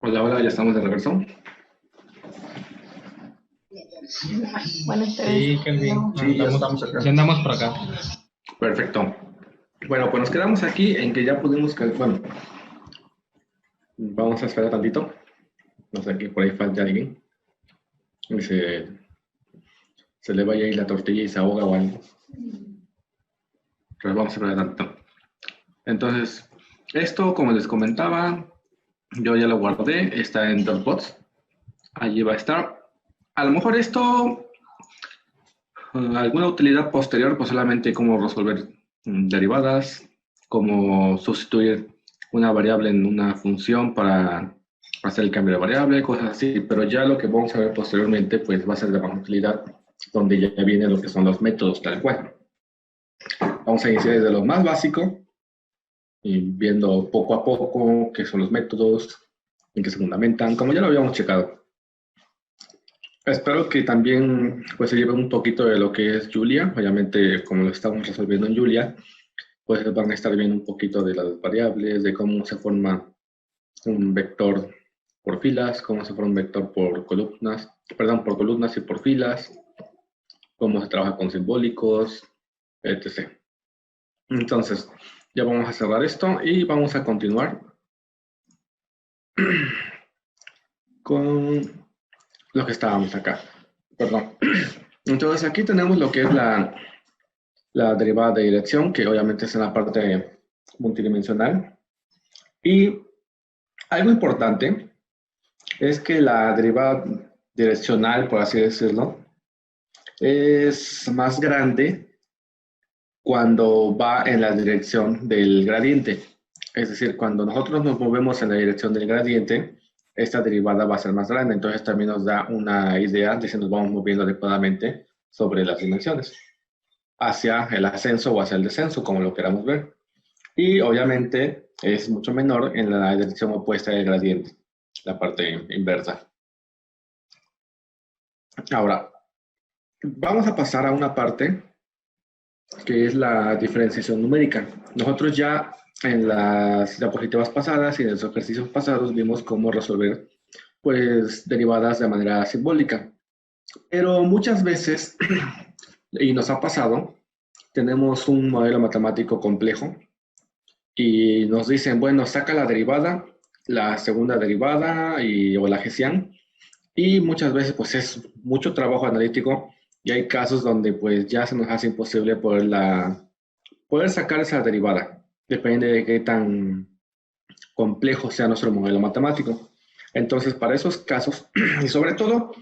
Hola, hola, ya estamos de regreso. Buenas tardes. Sí, Kelvin, Sí, ya estamos ya acá. andamos por acá. Perfecto. Bueno, pues nos quedamos aquí en que ya pudimos, bueno, vamos a esperar tantito. No sé, que por ahí falta alguien. Y se le vaya ahí la tortilla y se ahoga o algo. Pero vamos a esperar tantito. Entonces, esto, como les comentaba, yo ya lo guardé, está en Dropbox. Allí va a estar. A lo mejor esto, alguna utilidad posterior, pues solamente cómo resolver derivadas, cómo sustituir una variable en una función para hacer el cambio de variable, cosas así, pero ya lo que vamos a ver posteriormente, pues va a ser de más utilidad, donde ya viene lo que son los métodos tal cual. Vamos a iniciar desde lo más básico y viendo poco a poco qué son los métodos, en qué se fundamentan, como ya lo habíamos checado. Espero que también pues se lleve un poquito de lo que es Julia, obviamente como lo estamos resolviendo en Julia, pues van a estar viendo un poquito de las variables, de cómo se forma un vector por filas, cómo se forma un vector por columnas, perdón, por columnas y por filas, cómo se trabaja con simbólicos, etc. Entonces, ya vamos a cerrar esto y vamos a continuar con lo que estábamos acá. Perdón. Entonces, aquí tenemos lo que es la derivada de dirección, que obviamente es en la parte multidimensional. Y algo importante es que la derivada direccional, por así decirlo, es más grande cuando va en la dirección del gradiente. Es decir, cuando nosotros nos movemos en la dirección del gradiente, esta derivada va a ser más grande. Entonces también nos da una idea de si nos vamos moviendo adecuadamente sobre las dimensiones, hacia el ascenso o hacia el descenso, como lo queramos ver. Y obviamente es mucho menor en la dirección opuesta del gradiente, la parte inversa. Ahora, vamos a pasar a una parte que es la diferenciación numérica. Nosotros ya en las diapositivas pasadas y en los ejercicios pasados vimos cómo resolver pues derivadas de manera simbólica. Pero muchas veces, y nos ha pasado, tenemos un modelo matemático complejo y nos dicen, bueno, saca la derivada, la segunda derivada o la Hessian, y muchas veces pues es mucho trabajo analítico y hay casos donde pues ya se nos hace imposible poder sacar esa derivada. Depende de qué tan complejo sea nuestro modelo matemático. Entonces, para esos casos, y sobre todo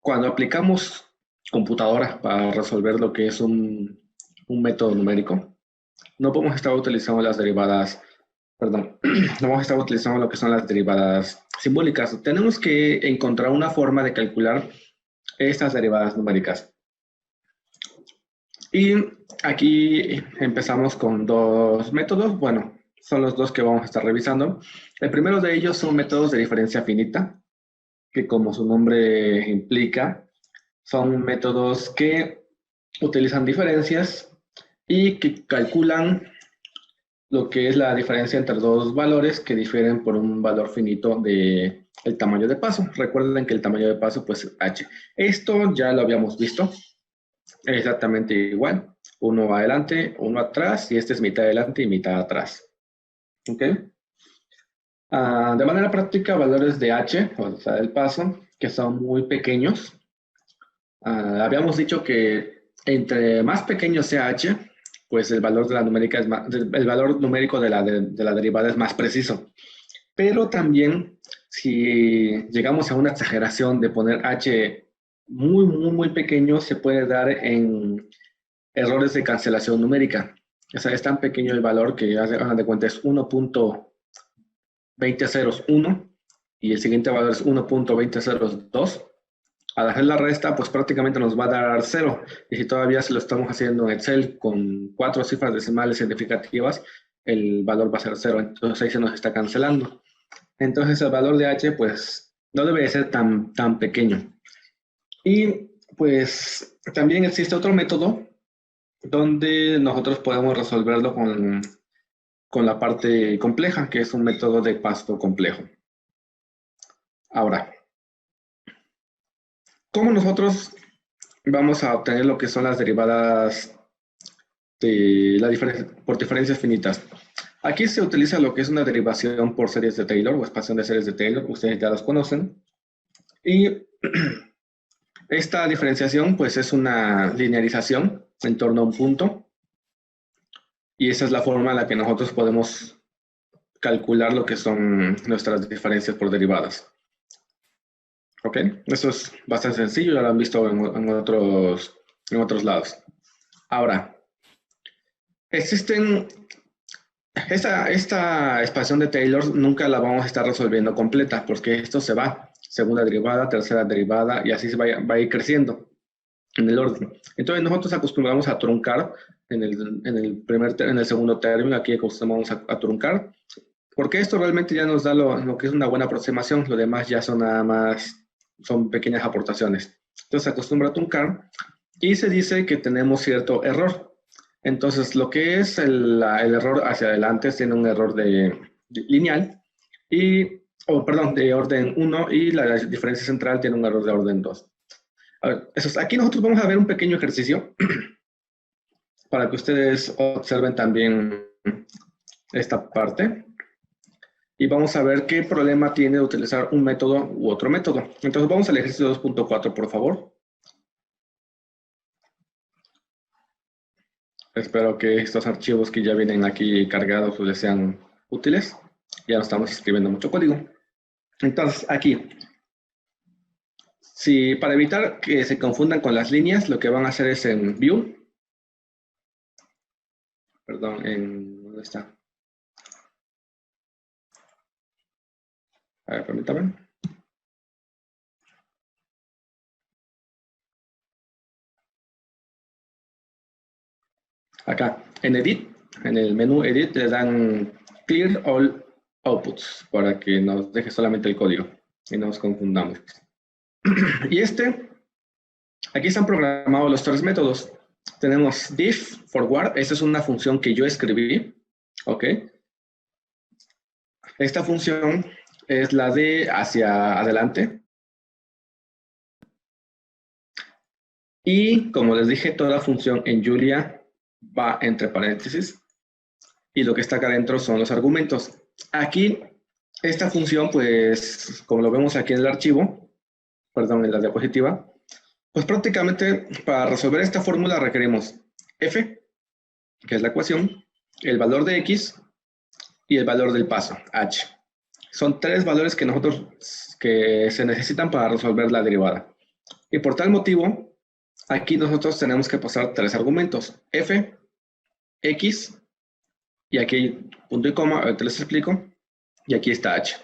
cuando aplicamos computadora para resolver lo que es un método numérico, no podemos estar utilizando las derivadas, perdón, no vamos a estar utilizando lo que son las derivadas simbólicas. Tenemos que encontrar una forma de calcular estas derivadas numéricas. Y aquí empezamos con dos métodos. Bueno, son los dos que vamos a estar revisando. El primero de ellos son métodos de diferencia finita, que como su nombre implica, son métodos que utilizan diferencias y que calculan lo que es la diferencia entre dos valores que difieren por un valor finito de el tamaño de paso. Recuerden que el tamaño de paso pues es h. Esto ya lo habíamos visto, es exactamente igual. Uno va adelante, uno atrás, y este es mitad adelante y mitad atrás. ¿Ok? De manera práctica, valores de h, o sea, del paso, que son muy pequeños. Habíamos dicho que entre más pequeño sea h, pues el valor de la numérica es más, el valor numérico de la derivada es más preciso. Pero también, si llegamos a una exageración de poner h muy, muy, muy pequeño, se puede dar en errores de cancelación numérica. O sea, es tan pequeño el valor que, hagan de cuenta, es 1.2001 y el siguiente valor es 1.2002. Al hacer la resta, pues prácticamente nos va a dar 0. Y si todavía se lo estamos haciendo en Excel con 4 cifras decimales significativas, el valor va a ser 0. Entonces ahí se nos está cancelando. Entonces el valor de h, pues, no debe de ser tan pequeño. Y pues también existe otro método donde nosotros podemos resolverlo con la parte compleja, que es un método de pasto complejo. Ahora, ¿cómo nosotros vamos a obtener lo que son las derivadas por diferencias finitas? Aquí se utiliza lo que es una derivación por series de Taylor o expansión de series de Taylor, ustedes ya los conocen. Y esta diferenciación pues es una linearización en torno a un punto. Y esa es la forma en la que nosotros podemos calcular lo que son nuestras diferencias por derivadas. ¿Ok? Eso es bastante sencillo, ya lo han visto en otros lados. Ahora, esta expansión de Taylor nunca la vamos a estar resolviendo completa, porque esto se va, segunda derivada, tercera derivada, y así va a ir creciendo en el orden. Entonces nosotros acostumbramos a truncar en el segundo término, aquí acostumbramos a truncar, porque esto realmente ya nos da lo que es una buena aproximación, lo demás ya son nada más, son pequeñas aportaciones. Entonces se acostumbra a truncar y se dice que tenemos cierto error. Entonces lo que es el error hacia adelante tiene un error de lineal, perdón, de orden 1, y la diferencia central tiene un error de orden 2. A ver, aquí nosotros vamos a ver un pequeño ejercicio para que ustedes observen también esta parte. Y vamos a ver qué problema tiene de utilizar un método u otro método. Entonces vamos al ejercicio 2.4, por favor. Espero que estos archivos que ya vienen aquí cargados les sean útiles. Ya no estamos escribiendo mucho código. Entonces, aquí, para evitar que se confundan con las líneas, lo que van a hacer es en View. Perdón, ¿dónde está? A ver, permítame. Acá, en Edit, en el menú Edit, le dan Clear All Outputs para que nos deje solamente el código y no nos confundamos. Y aquí están programados los tres métodos. Tenemos diff forward, esta es una función que yo escribí, ¿ok? Esta función es la de hacia adelante. Y como les dije, toda función en Julia va entre paréntesis y lo que está acá adentro son los argumentos. Aquí, esta función, pues, como lo vemos aquí en el archivo, perdón, en la diapositiva, pues prácticamente para resolver esta fórmula requerimos f, que es la ecuación, el valor de x y el valor del paso, h. Son tres valores que se necesitan para resolver la derivada. Y por tal motivo, aquí nosotros tenemos que pasar tres argumentos, f, x, y aquí punto y coma, ahorita les explico, y aquí está h.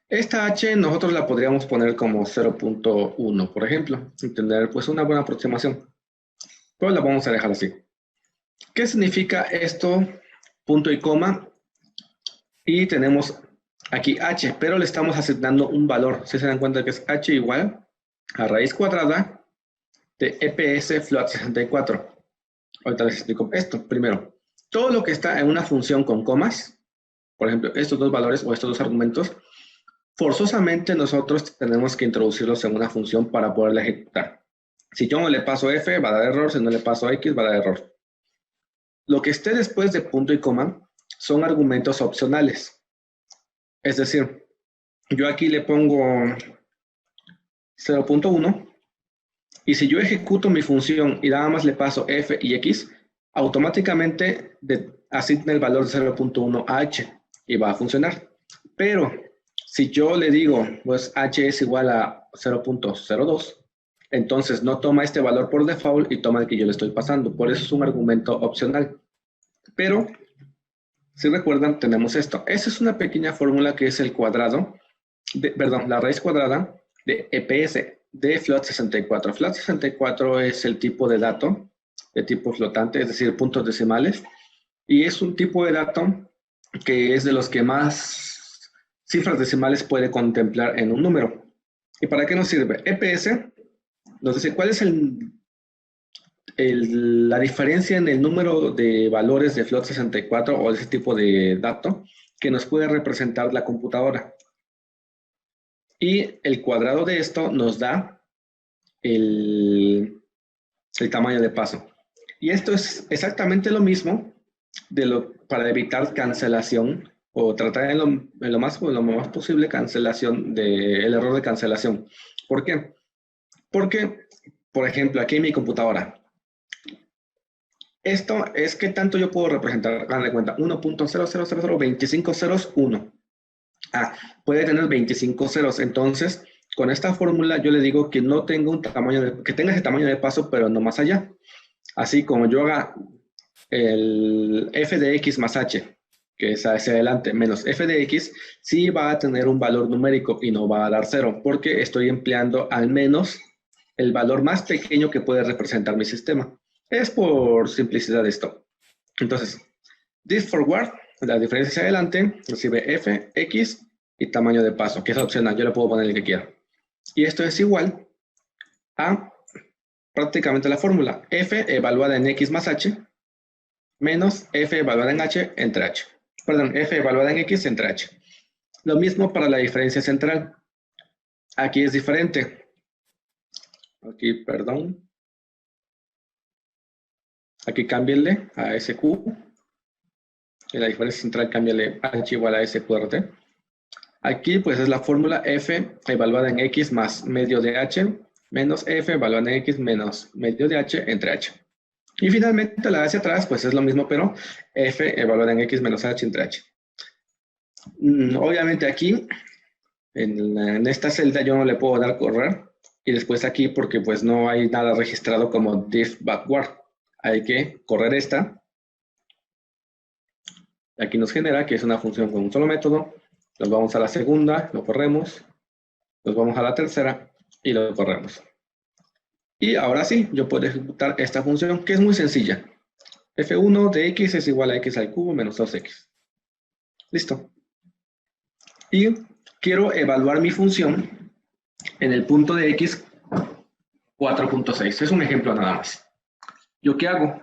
Esta h nosotros la podríamos poner como 0.1, por ejemplo, y tener pues una buena aproximación, pero la vamos a dejar así. ¿Qué significa esto? Punto y coma, y tenemos aquí h, pero le estamos asignando un valor. Si se dan cuenta que es h igual a raíz cuadrada de EPS float 64. Ahorita les explico esto. Primero, todo lo que está en una función con comas, por ejemplo, estos dos valores o estos dos argumentos, forzosamente nosotros tenemos que introducirlos en una función para poderla ejecutar. Si yo no le paso f, va a dar error. Si no le paso x, va a dar error. Lo que esté después de punto y coma son argumentos opcionales. Es decir, yo aquí le pongo 0.1 y si yo ejecuto mi función y nada más le paso f y x, automáticamente asigna el valor de 0.1 a h y va a funcionar. Pero si yo le digo, pues h es igual a 0.02, entonces no toma este valor por default y toma el que yo le estoy pasando. Por eso es un argumento opcional. Pero, si recuerdan, tenemos esto. Esa es una pequeña fórmula que es el cuadrado, la raíz cuadrada de EPS de float 64. Float 64 es el tipo de dato, de tipo flotante, es decir, puntos decimales. Y es un tipo de dato que es de los que más cifras decimales puede contemplar en un número. ¿Y para qué nos sirve? EPS nos dice cuál es la diferencia en el número de valores de float 64 o de ese tipo de dato que nos puede representar la computadora. Y el cuadrado de esto nos da el tamaño de paso. Y esto es exactamente lo mismo para evitar cancelación o tratar en lo más posible cancelación el error de cancelación. ¿Por qué? Porque, por ejemplo, aquí en mi computadora, esto es que tanto yo puedo representar, hagan de cuenta, 1.000025 ceros 1. Puede tener 25 ceros, entonces con esta fórmula yo le digo que no tenga un tamaño, que tenga ese tamaño de paso, pero no más allá. Así como yo haga el f de x más h, que es hacia adelante, menos f de x, sí va a tener un valor numérico y no va a dar 0, porque estoy empleando al menos el valor más pequeño que puede representar mi sistema. Es por simplicidad esto. Entonces, this forward, la diferencia hacia adelante, recibe f, x y tamaño de paso, que es opcional, yo le puedo poner el que quiera. Y esto es igual a prácticamente la fórmula, f evaluada en x más h, menos f evaluada en h entre h. Perdón, f evaluada en x entre h. Lo mismo para la diferencia central. Aquí es diferente. Aquí, perdón. Aquí cámbienle a SQ. Y la diferencia central cámbiale h igual a S por t. Aquí pues es la fórmula f evaluada en x más medio de h menos f evaluada en x menos medio de h entre h. Y finalmente la de hacia atrás pues es lo mismo, pero f evaluada en x menos h entre h. Obviamente aquí, en esta celda yo no le puedo dar correr, y después aquí porque pues no hay nada registrado como diff backward. Hay que correr esta. Aquí nos genera que es una función con un solo método. Nos vamos a la segunda, lo corremos. Nos vamos a la tercera y lo corremos. Y ahora sí, yo puedo ejecutar esta función que es muy sencilla. f1 de x es igual a x al cubo menos 2x. Listo. Y quiero evaluar mi función en el punto de x 4.6. Es un ejemplo nada más. ¿Yo qué hago?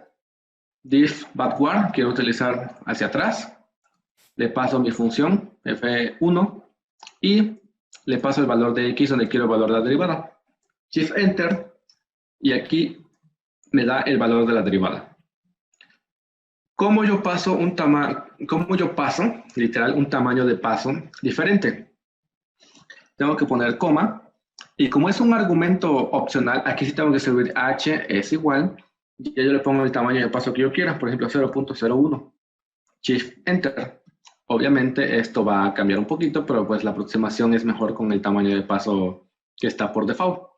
Diff backward, quiero utilizar hacia atrás. Le paso mi función f1 y le paso el valor de x donde quiero evaluar la derivada. Shift Enter y aquí me da el valor de la derivada. ¿Cómo yo paso literal un tamaño de paso diferente? Tengo que poner coma y como es un argumento opcional, aquí sí tengo que escribir h es igual, y yo le pongo el tamaño de paso que yo quiera, por ejemplo 0.01. Shift Enter. Obviamente esto va a cambiar un poquito, pero pues la aproximación es mejor con el tamaño de paso que está por default.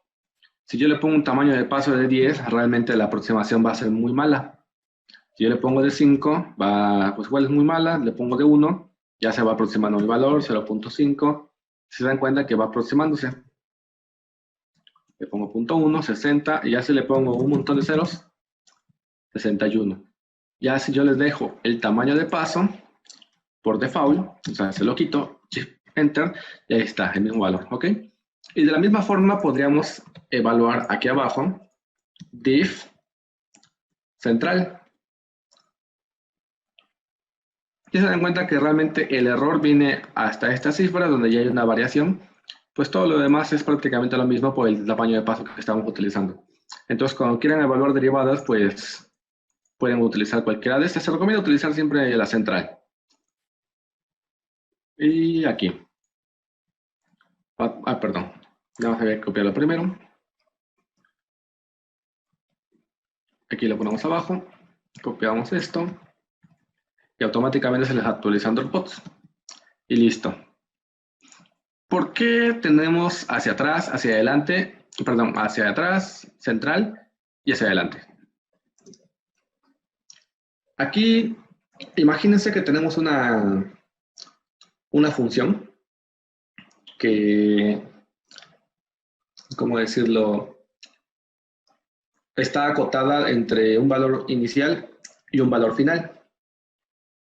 Si yo le pongo un tamaño de paso de 10, realmente la aproximación va a ser muy mala. Si yo le pongo de 5, pues igual es muy mala. Le pongo de 1, ya se va aproximando el valor, 0.5. Se dan cuenta que va aproximándose. Le pongo 0.1, 60, y ya si le pongo un montón de ceros, 61. Ya si yo les dejo el tamaño de paso, por default, o sea, se lo quito, Shift Enter, y ahí está, el mismo valor, ¿ok? Y de la misma forma podríamos evaluar aquí abajo, diff central. Y se dan cuenta que realmente el error viene hasta esta cifra, donde ya hay una variación, pues todo lo demás es prácticamente lo mismo por el tamaño de paso que estamos utilizando. Entonces, cuando quieran evaluar derivadas, pues pueden utilizar cualquiera de estas. Se recomienda utilizar siempre la central. Y aquí. Perdón. Vamos a copiarlo primero. Aquí lo ponemos abajo. Copiamos esto. Y automáticamente se les actualiza Andropods. Y listo. ¿Por qué tenemos hacia atrás, hacia adelante, perdón, hacia atrás, central y hacia adelante? Aquí, imagínense que tenemos una función que, ¿cómo decirlo? Está acotada entre un valor inicial y un valor final.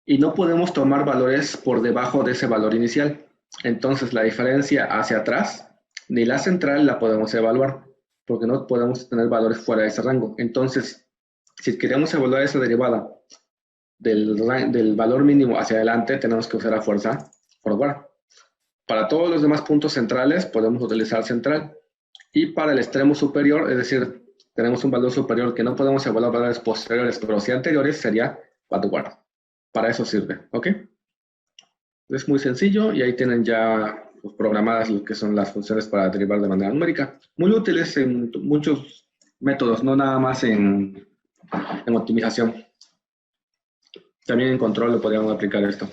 Y no podemos tomar valores por debajo de ese valor inicial. Entonces, la diferencia hacia atrás, ni la central la podemos evaluar, porque no podemos tener valores fuera de ese rango. Entonces, si queremos evaluar esa derivada del valor mínimo hacia adelante, tenemos que usar a fuerza forward. Para todos los demás puntos centrales podemos utilizar central. Y para el extremo superior, es decir, tenemos un valor superior que no podemos evaluar valores posteriores, pero sí anteriores, sería backward. Para eso sirve, ¿ok? Es muy sencillo y ahí tienen ya pues, programadas lo que son las funciones para derivar de manera numérica. Muy útiles en muchos métodos, no nada más en optimización. También en control lo podríamos aplicar esto.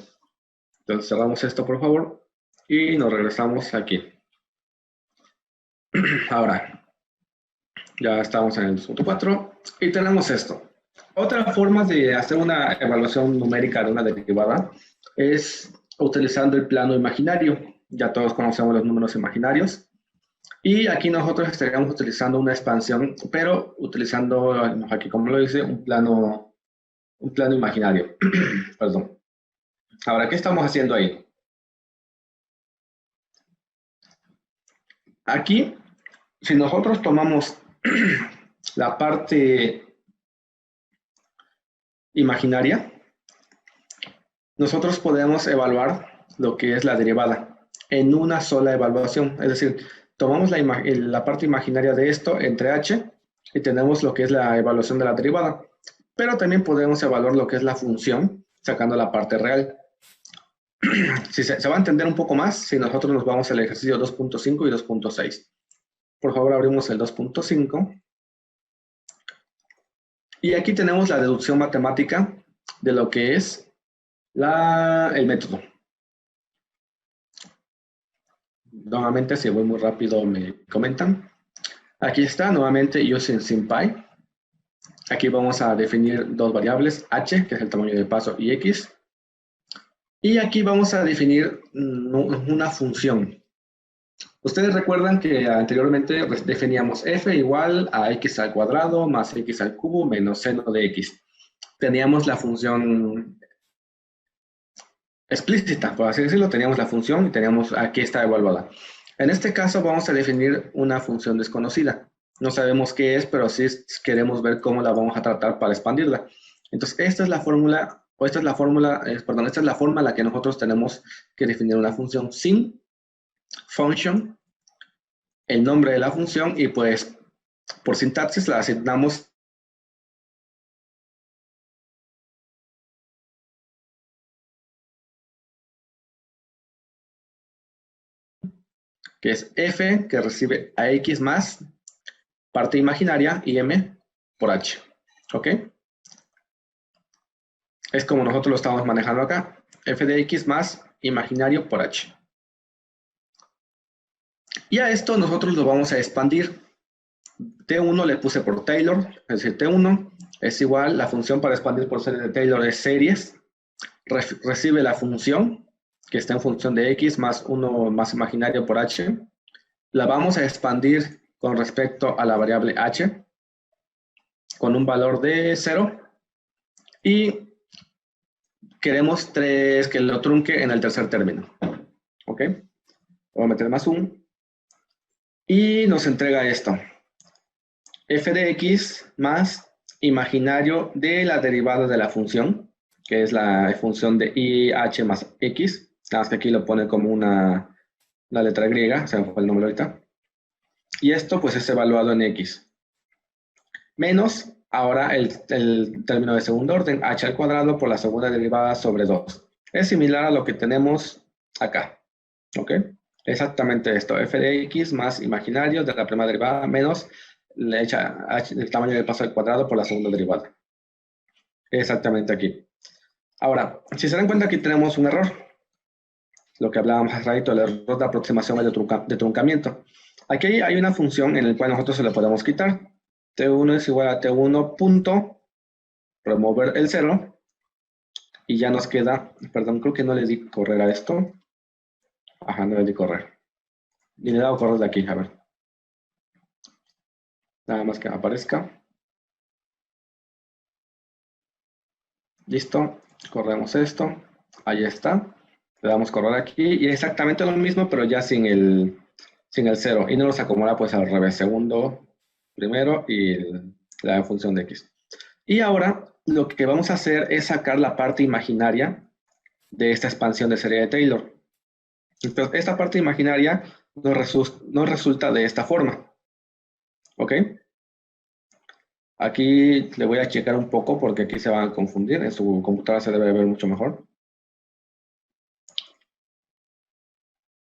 Entonces cerramos esto, por favor, y nos regresamos aquí. Ahora, ya estamos en el 2.4 y tenemos esto. Otra forma de hacer una evaluación numérica de una derivada es utilizando el plano imaginario. Ya todos conocemos los números imaginarios. Y aquí nosotros estaríamos utilizando una expansión, pero utilizando, aquí como lo dice, un plano imaginario. Perdón. Ahora, ¿qué estamos haciendo ahí? Aquí, si nosotros tomamos la parte imaginaria, nosotros podemos evaluar lo que es la derivada en una sola evaluación. Es decir, tomamos la parte imaginaria de esto entre h y tenemos lo que es la evaluación de la derivada. Pero también podemos evaluar lo que es la función sacando la parte real. Si se va a entender un poco más si nosotros nos vamos al ejercicio 2.5 y 2.6. Por favor, abrimos el 2.5. Y aquí tenemos la deducción matemática de lo que es el método. Nuevamente, si voy muy rápido, me comentan. Aquí está, nuevamente, using SymPy. Aquí vamos a definir dos variables, h, que es el tamaño de paso, y x. Y aquí vamos a definir una función. Ustedes recuerdan que anteriormente definíamos f igual a x al cuadrado más x al cubo menos seno de x. Teníamos la función explícita, por así decirlo, teníamos la función y teníamos aquí está evaluada. En este caso vamos a definir una función desconocida. No sabemos qué es, pero sí queremos ver cómo la vamos a tratar para expandirla. Entonces, esta es la fórmula, esta es la forma en la que nosotros tenemos que definir una función sin function, el nombre de la función y pues por sintaxis la asignamos que es f que recibe a x más parte imaginaria y m por h. ¿Ok? Es como nosotros lo estamos manejando acá. F de x más imaginario por h. Y a esto nosotros lo vamos a expandir. T1 le puse por Taylor, es decir, T1 es igual, la función para expandir por serie de Taylor es series, recibe la función, que está en función de x más 1 más imaginario por h, la vamos a expandir con respecto a la variable h, con un valor de 0, y queremos que lo trunque en el tercer término. ¿Ok? Voy a meter más 1, y nos entrega esto. F de x más imaginario de la derivada de la función, que es la función de IH más x, nada más que aquí lo pone como una letra griega, se me fue el nombre ahorita, y esto pues es evaluado en x, menos ahora el término de segundo orden, h al cuadrado por la segunda derivada sobre 2. Es similar a lo que tenemos acá, ¿ok? Exactamente esto, f de x más imaginario de la primera derivada menos le echa el tamaño del paso al cuadrado por la segunda derivada. Exactamente aquí. Ahora, si se dan cuenta, aquí tenemos un error. Lo que hablábamos hace rato, el error de aproximación de truncamiento. Aquí hay una función en la cual nosotros se le podemos quitar. T1 es igual a T1 punto, remover el 0, y ya nos queda, perdón, creo que no le di correr a esto. Ajá, no le di correr. Y le he dado correr de aquí, a ver. Nada más que aparezca. Listo, corremos esto, ahí está, le damos correr aquí y exactamente lo mismo, pero ya sin el 0 y no nos acomoda pues al revés, segundo, primero y la función de x. Y ahora lo que vamos a hacer es sacar la parte imaginaria de esta expansión de serie de Taylor. Entonces, esta parte imaginaria nos resulta de esta forma. ¿Ok? Aquí le voy a checar un poco porque aquí se van a confundir. En su computadora se debe ver mucho mejor.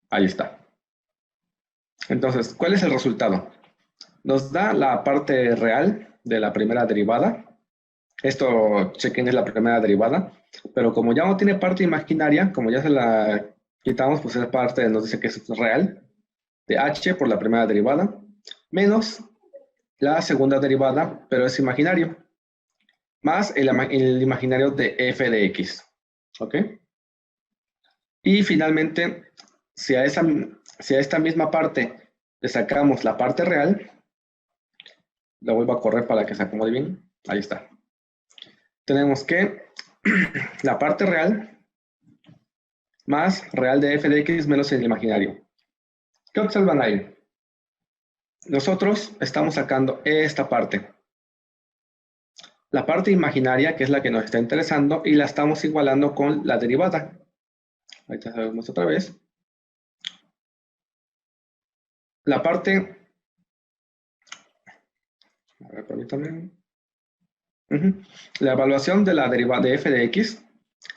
Ahí está. Entonces, ¿cuál es el resultado? Nos da la parte real de la primera derivada. Esto, chequen, es la primera derivada. Pero como ya no tiene parte imaginaria, como ya se la quitamos, pues esa parte nos dice que es real. De h por la primera derivada. Menos la segunda derivada, pero es imaginario. Más el imaginario de f de x. ¿Ok? Y finalmente, si a esta misma parte le sacamos la parte real, la vuelvo a correr para que se acomode bien. Ahí está. Tenemos que la parte real más real de f de x menos el imaginario. ¿Qué observan ahí? Nosotros estamos sacando esta parte. La parte imaginaria, que es la que nos está interesando, y la estamos igualando con la derivada. Ahorita vemos otra vez. La parte... A ver, permítanme. La evaluación de la derivada de f de x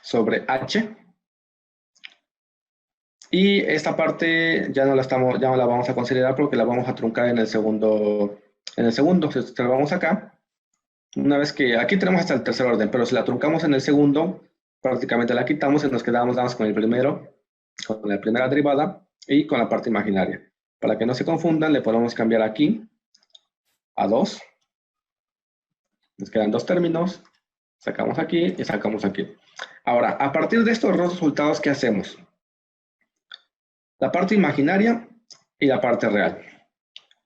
sobre h. Y esta parte ya no la vamos a considerar porque la vamos a truncar en el segundo. Si observamos acá, una vez que aquí tenemos hasta el tercer orden, pero si la truncamos en el segundo, prácticamente la quitamos y nos quedamos nada más con el primero, con la primera derivada y con la parte imaginaria. Para que no se confundan, le podemos cambiar aquí a 2. Nos quedan dos términos, sacamos aquí y sacamos aquí. Ahora, a partir de estos dos resultados, ¿qué hacemos? La parte imaginaria y la parte real.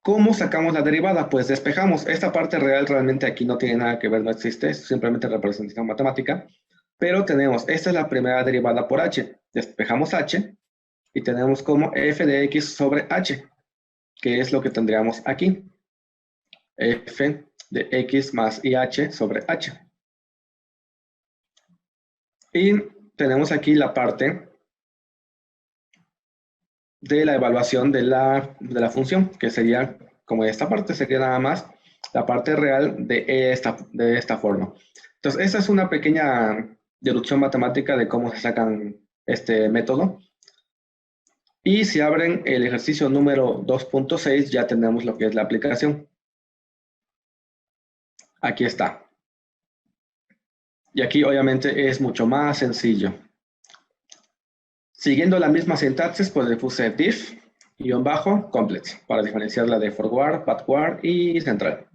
¿Cómo sacamos la derivada? Pues despejamos. Esta parte real realmente aquí no tiene nada que ver, no existe, es simplemente representación matemática. Pero tenemos, esta es la primera derivada por h. Despejamos h y tenemos como f de x sobre h, que es lo que tendríamos aquí. F de x más IH sobre h. Y tenemos aquí la parte de la evaluación de la función, que sería, como esta parte, sería nada más la parte real de esta forma. Entonces, esta es una pequeña deducción matemática de cómo se sacan este método. Y si abren el ejercicio número 2.6, ya tenemos lo que es la aplicación. Aquí está. Y aquí, obviamente, es mucho más sencillo. Siguiendo la misma sintaxis, pues le puse diff, _complex, para diferenciarla de forward, backward y central.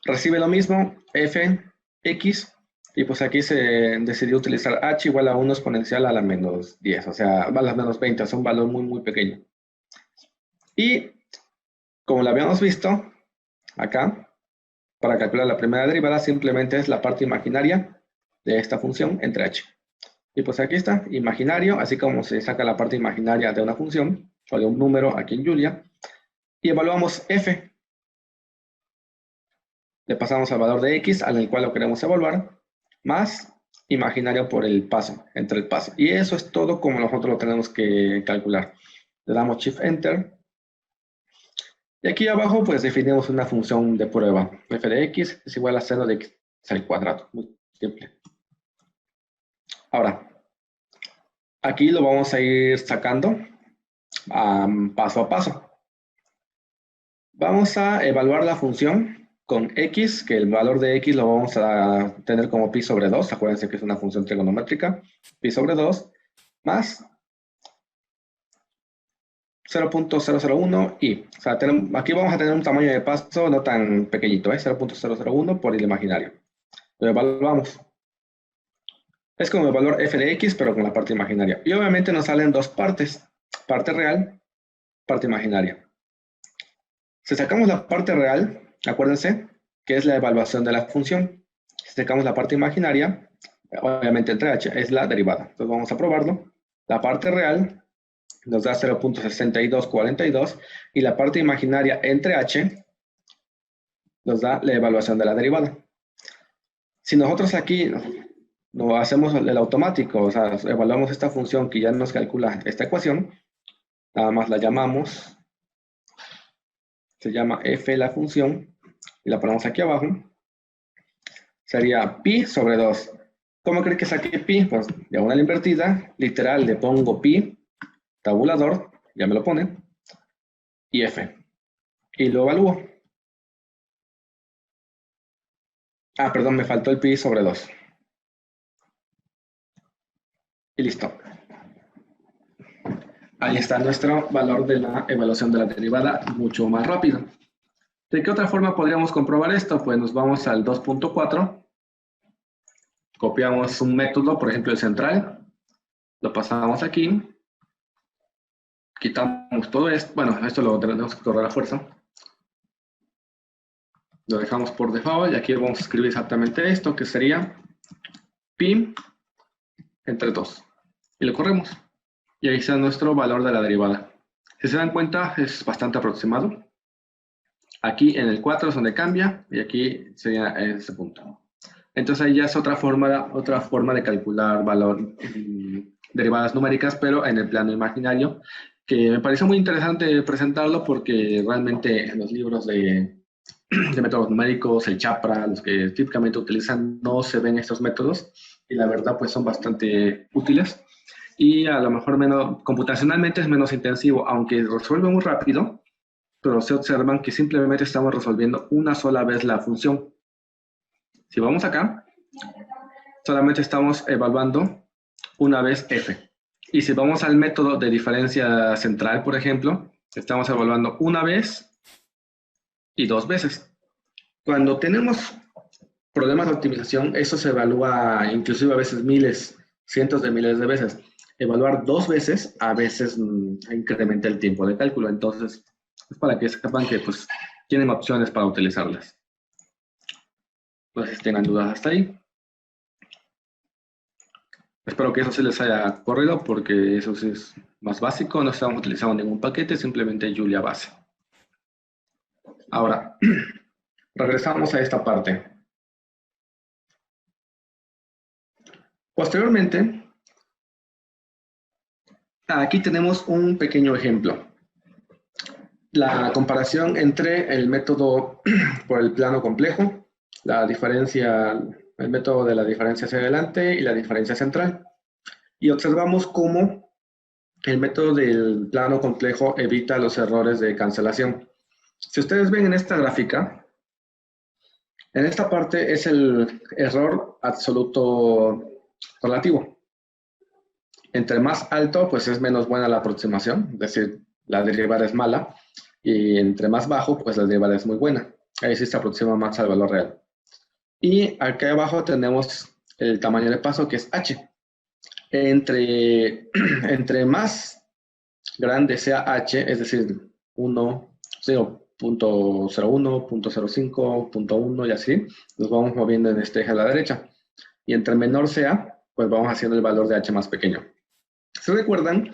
Recibe lo mismo, f, x, y pues aquí se decidió utilizar h igual a 1 exponencial a la menos 10, o sea, a la menos 20, es un valor muy, muy pequeño. Y, como lo habíamos visto, acá, para calcular la primera derivada, simplemente es la parte imaginaria de esta función entre h. Y pues aquí está, imaginario, así como se saca la parte imaginaria de una función, o de un número aquí en Julia, y evaluamos f. Le pasamos al valor de x, al cual lo queremos evaluar, más imaginario por el paso, entre el paso. Y eso es todo como nosotros lo tenemos que calcular. Le damos Shift Enter. Y aquí abajo, pues definimos una función de prueba. F de x es igual a 0 de x al cuadrado. Muy simple. Ahora, aquí lo vamos a ir sacando paso a paso. Vamos a evaluar la función con x, que el valor de x lo vamos a tener como pi sobre 2. Acuérdense que es una función trigonométrica. Pi sobre 2 más 0.001 y. O sea, aquí vamos a tener un tamaño de paso no tan pequeñito, 0.001 por el imaginario. Lo evaluamos. Es como el valor f de x, pero con la parte imaginaria. Y obviamente nos salen dos partes. Parte real, parte imaginaria. Si sacamos la parte real, acuérdense que es la evaluación de la función. Si sacamos la parte imaginaria, obviamente entre h, es la derivada. Entonces vamos a probarlo. La parte real nos da 0.6242 y la parte imaginaria entre h nos da la evaluación de la derivada. Si nosotros aquí no hacemos el automático, o sea, evaluamos esta función que ya nos calcula esta ecuación, nada más la llamamos, se llama f la función, y la ponemos aquí abajo, sería pi sobre 2. ¿Cómo cree que saqué pi? Pues diagonal invertida, literal, le pongo pi, tabulador, ya me lo pone, y f, y lo evalúo. Ah, perdón, me faltó el pi sobre 2. Y listo. Ahí está nuestro valor de la evaluación de la derivada, mucho más rápido. ¿De qué otra forma podríamos comprobar esto? Pues nos vamos al 2.4, copiamos un método, por ejemplo el central, lo pasamos aquí, quitamos todo esto, bueno, esto lo tenemos que correr a fuerza, lo dejamos por default y aquí vamos a escribir exactamente esto, que sería pi entre 2, y lo corremos, y ahí está nuestro valor de la derivada. Si se dan cuenta, es bastante aproximado. Aquí en el 4 es donde cambia, y aquí sería ese punto. Entonces ahí ya es otra forma de calcular derivadas numéricas, pero en el plano imaginario, que me pareció muy interesante presentarlo porque realmente en los libros de métodos numéricos, el Chapra, los que típicamente utilizan, no se ven estos métodos y la verdad pues son bastante útiles y a lo mejor computacionalmente es menos intensivo, aunque resuelve muy rápido, pero se observan que simplemente estamos resolviendo una sola vez la función. Si vamos acá, solamente estamos evaluando una vez f. Y si vamos al método de diferencia central, por ejemplo, estamos evaluando una vez y dos veces. Cuando tenemos problemas de optimización, eso se evalúa inclusive a veces miles, cientos de miles de veces. Evaluar dos veces a veces incrementa el tiempo de cálculo. Entonces, es para que sepan que pues, tienen opciones para utilizarlas. No sé si tengan dudas hasta ahí. Espero que eso se les haya corrido porque eso sí es más básico. No estamos utilizando ningún paquete, simplemente Julia base. Ahora, regresamos a esta parte. Posteriormente, aquí tenemos un pequeño ejemplo. La comparación entre el método por el plano complejo, el método de la diferencia hacia adelante y la diferencia central. Y observamos cómo el método del plano complejo evita los errores de cancelación. Si ustedes ven en esta gráfica, en esta parte es el error absoluto relativo. Entre más alto, pues es menos buena la aproximación, es decir, la derivada es mala, y entre más bajo, pues la derivada es muy buena. Ahí sí se aproxima más al valor real. Y aquí abajo tenemos el tamaño de paso, que es h. Entre más grande sea h, es decir, 1, 0.01, 0.05, 0.1 y así, nos vamos moviendo en este eje a la derecha. Y entre menor sea, pues vamos haciendo el valor de h más pequeño. ¿Se recuerdan?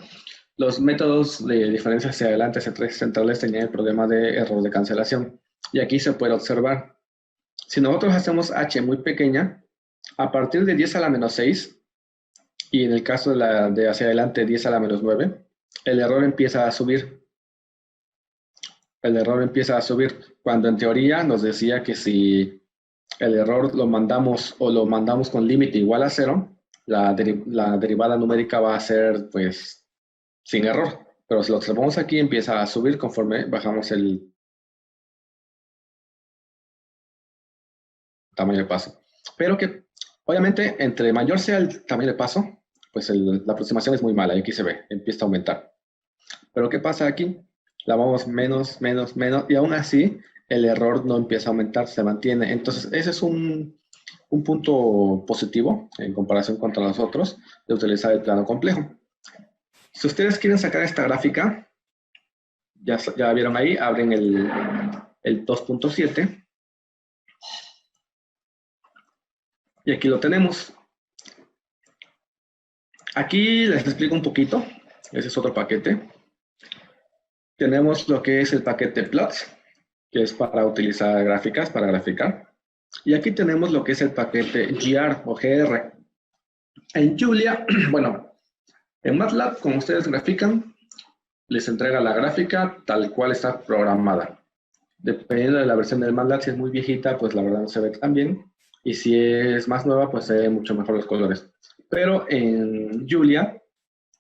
Los métodos de diferencia hacia adelante, hacia atrás centrales tenían el problema de error de cancelación. Y aquí se puede observar. Si nosotros hacemos h muy pequeña, a partir de 10 a la menos 6, y en el caso de hacia adelante 10 a la menos 9, el error empieza a subir. El error empieza a subir cuando en teoría nos decía que si el error lo mandamos con límite igual a 0, la derivada numérica va a ser pues sin error. Pero si lo observamos aquí empieza a subir conforme bajamos el tamaño de paso. Pero que obviamente entre mayor sea el tamaño de paso, pues la aproximación es muy mala y aquí se ve, empieza a aumentar. Pero ¿qué pasa aquí? La vamos menos, menos, menos, y aún así el error no empieza a aumentar, se mantiene. Entonces, ese es un punto positivo en comparación contra los otros de utilizar el plano complejo. Si ustedes quieren sacar esta gráfica, ya vieron ahí, abren el 2.7 y aquí lo tenemos. Aquí les explico un poquito, ese es otro paquete. Tenemos lo que es el paquete plots, que es para utilizar gráficas, para graficar. Y aquí tenemos lo que es el paquete GR o GR. En Julia, bueno, en MATLAB, como ustedes grafican, les entrega la gráfica tal cual está programada. Dependiendo de la versión del MATLAB, si es muy viejita, pues la verdad no se ve tan bien. Y si es más nueva, pues se ve mucho mejor los colores. Pero en Julia,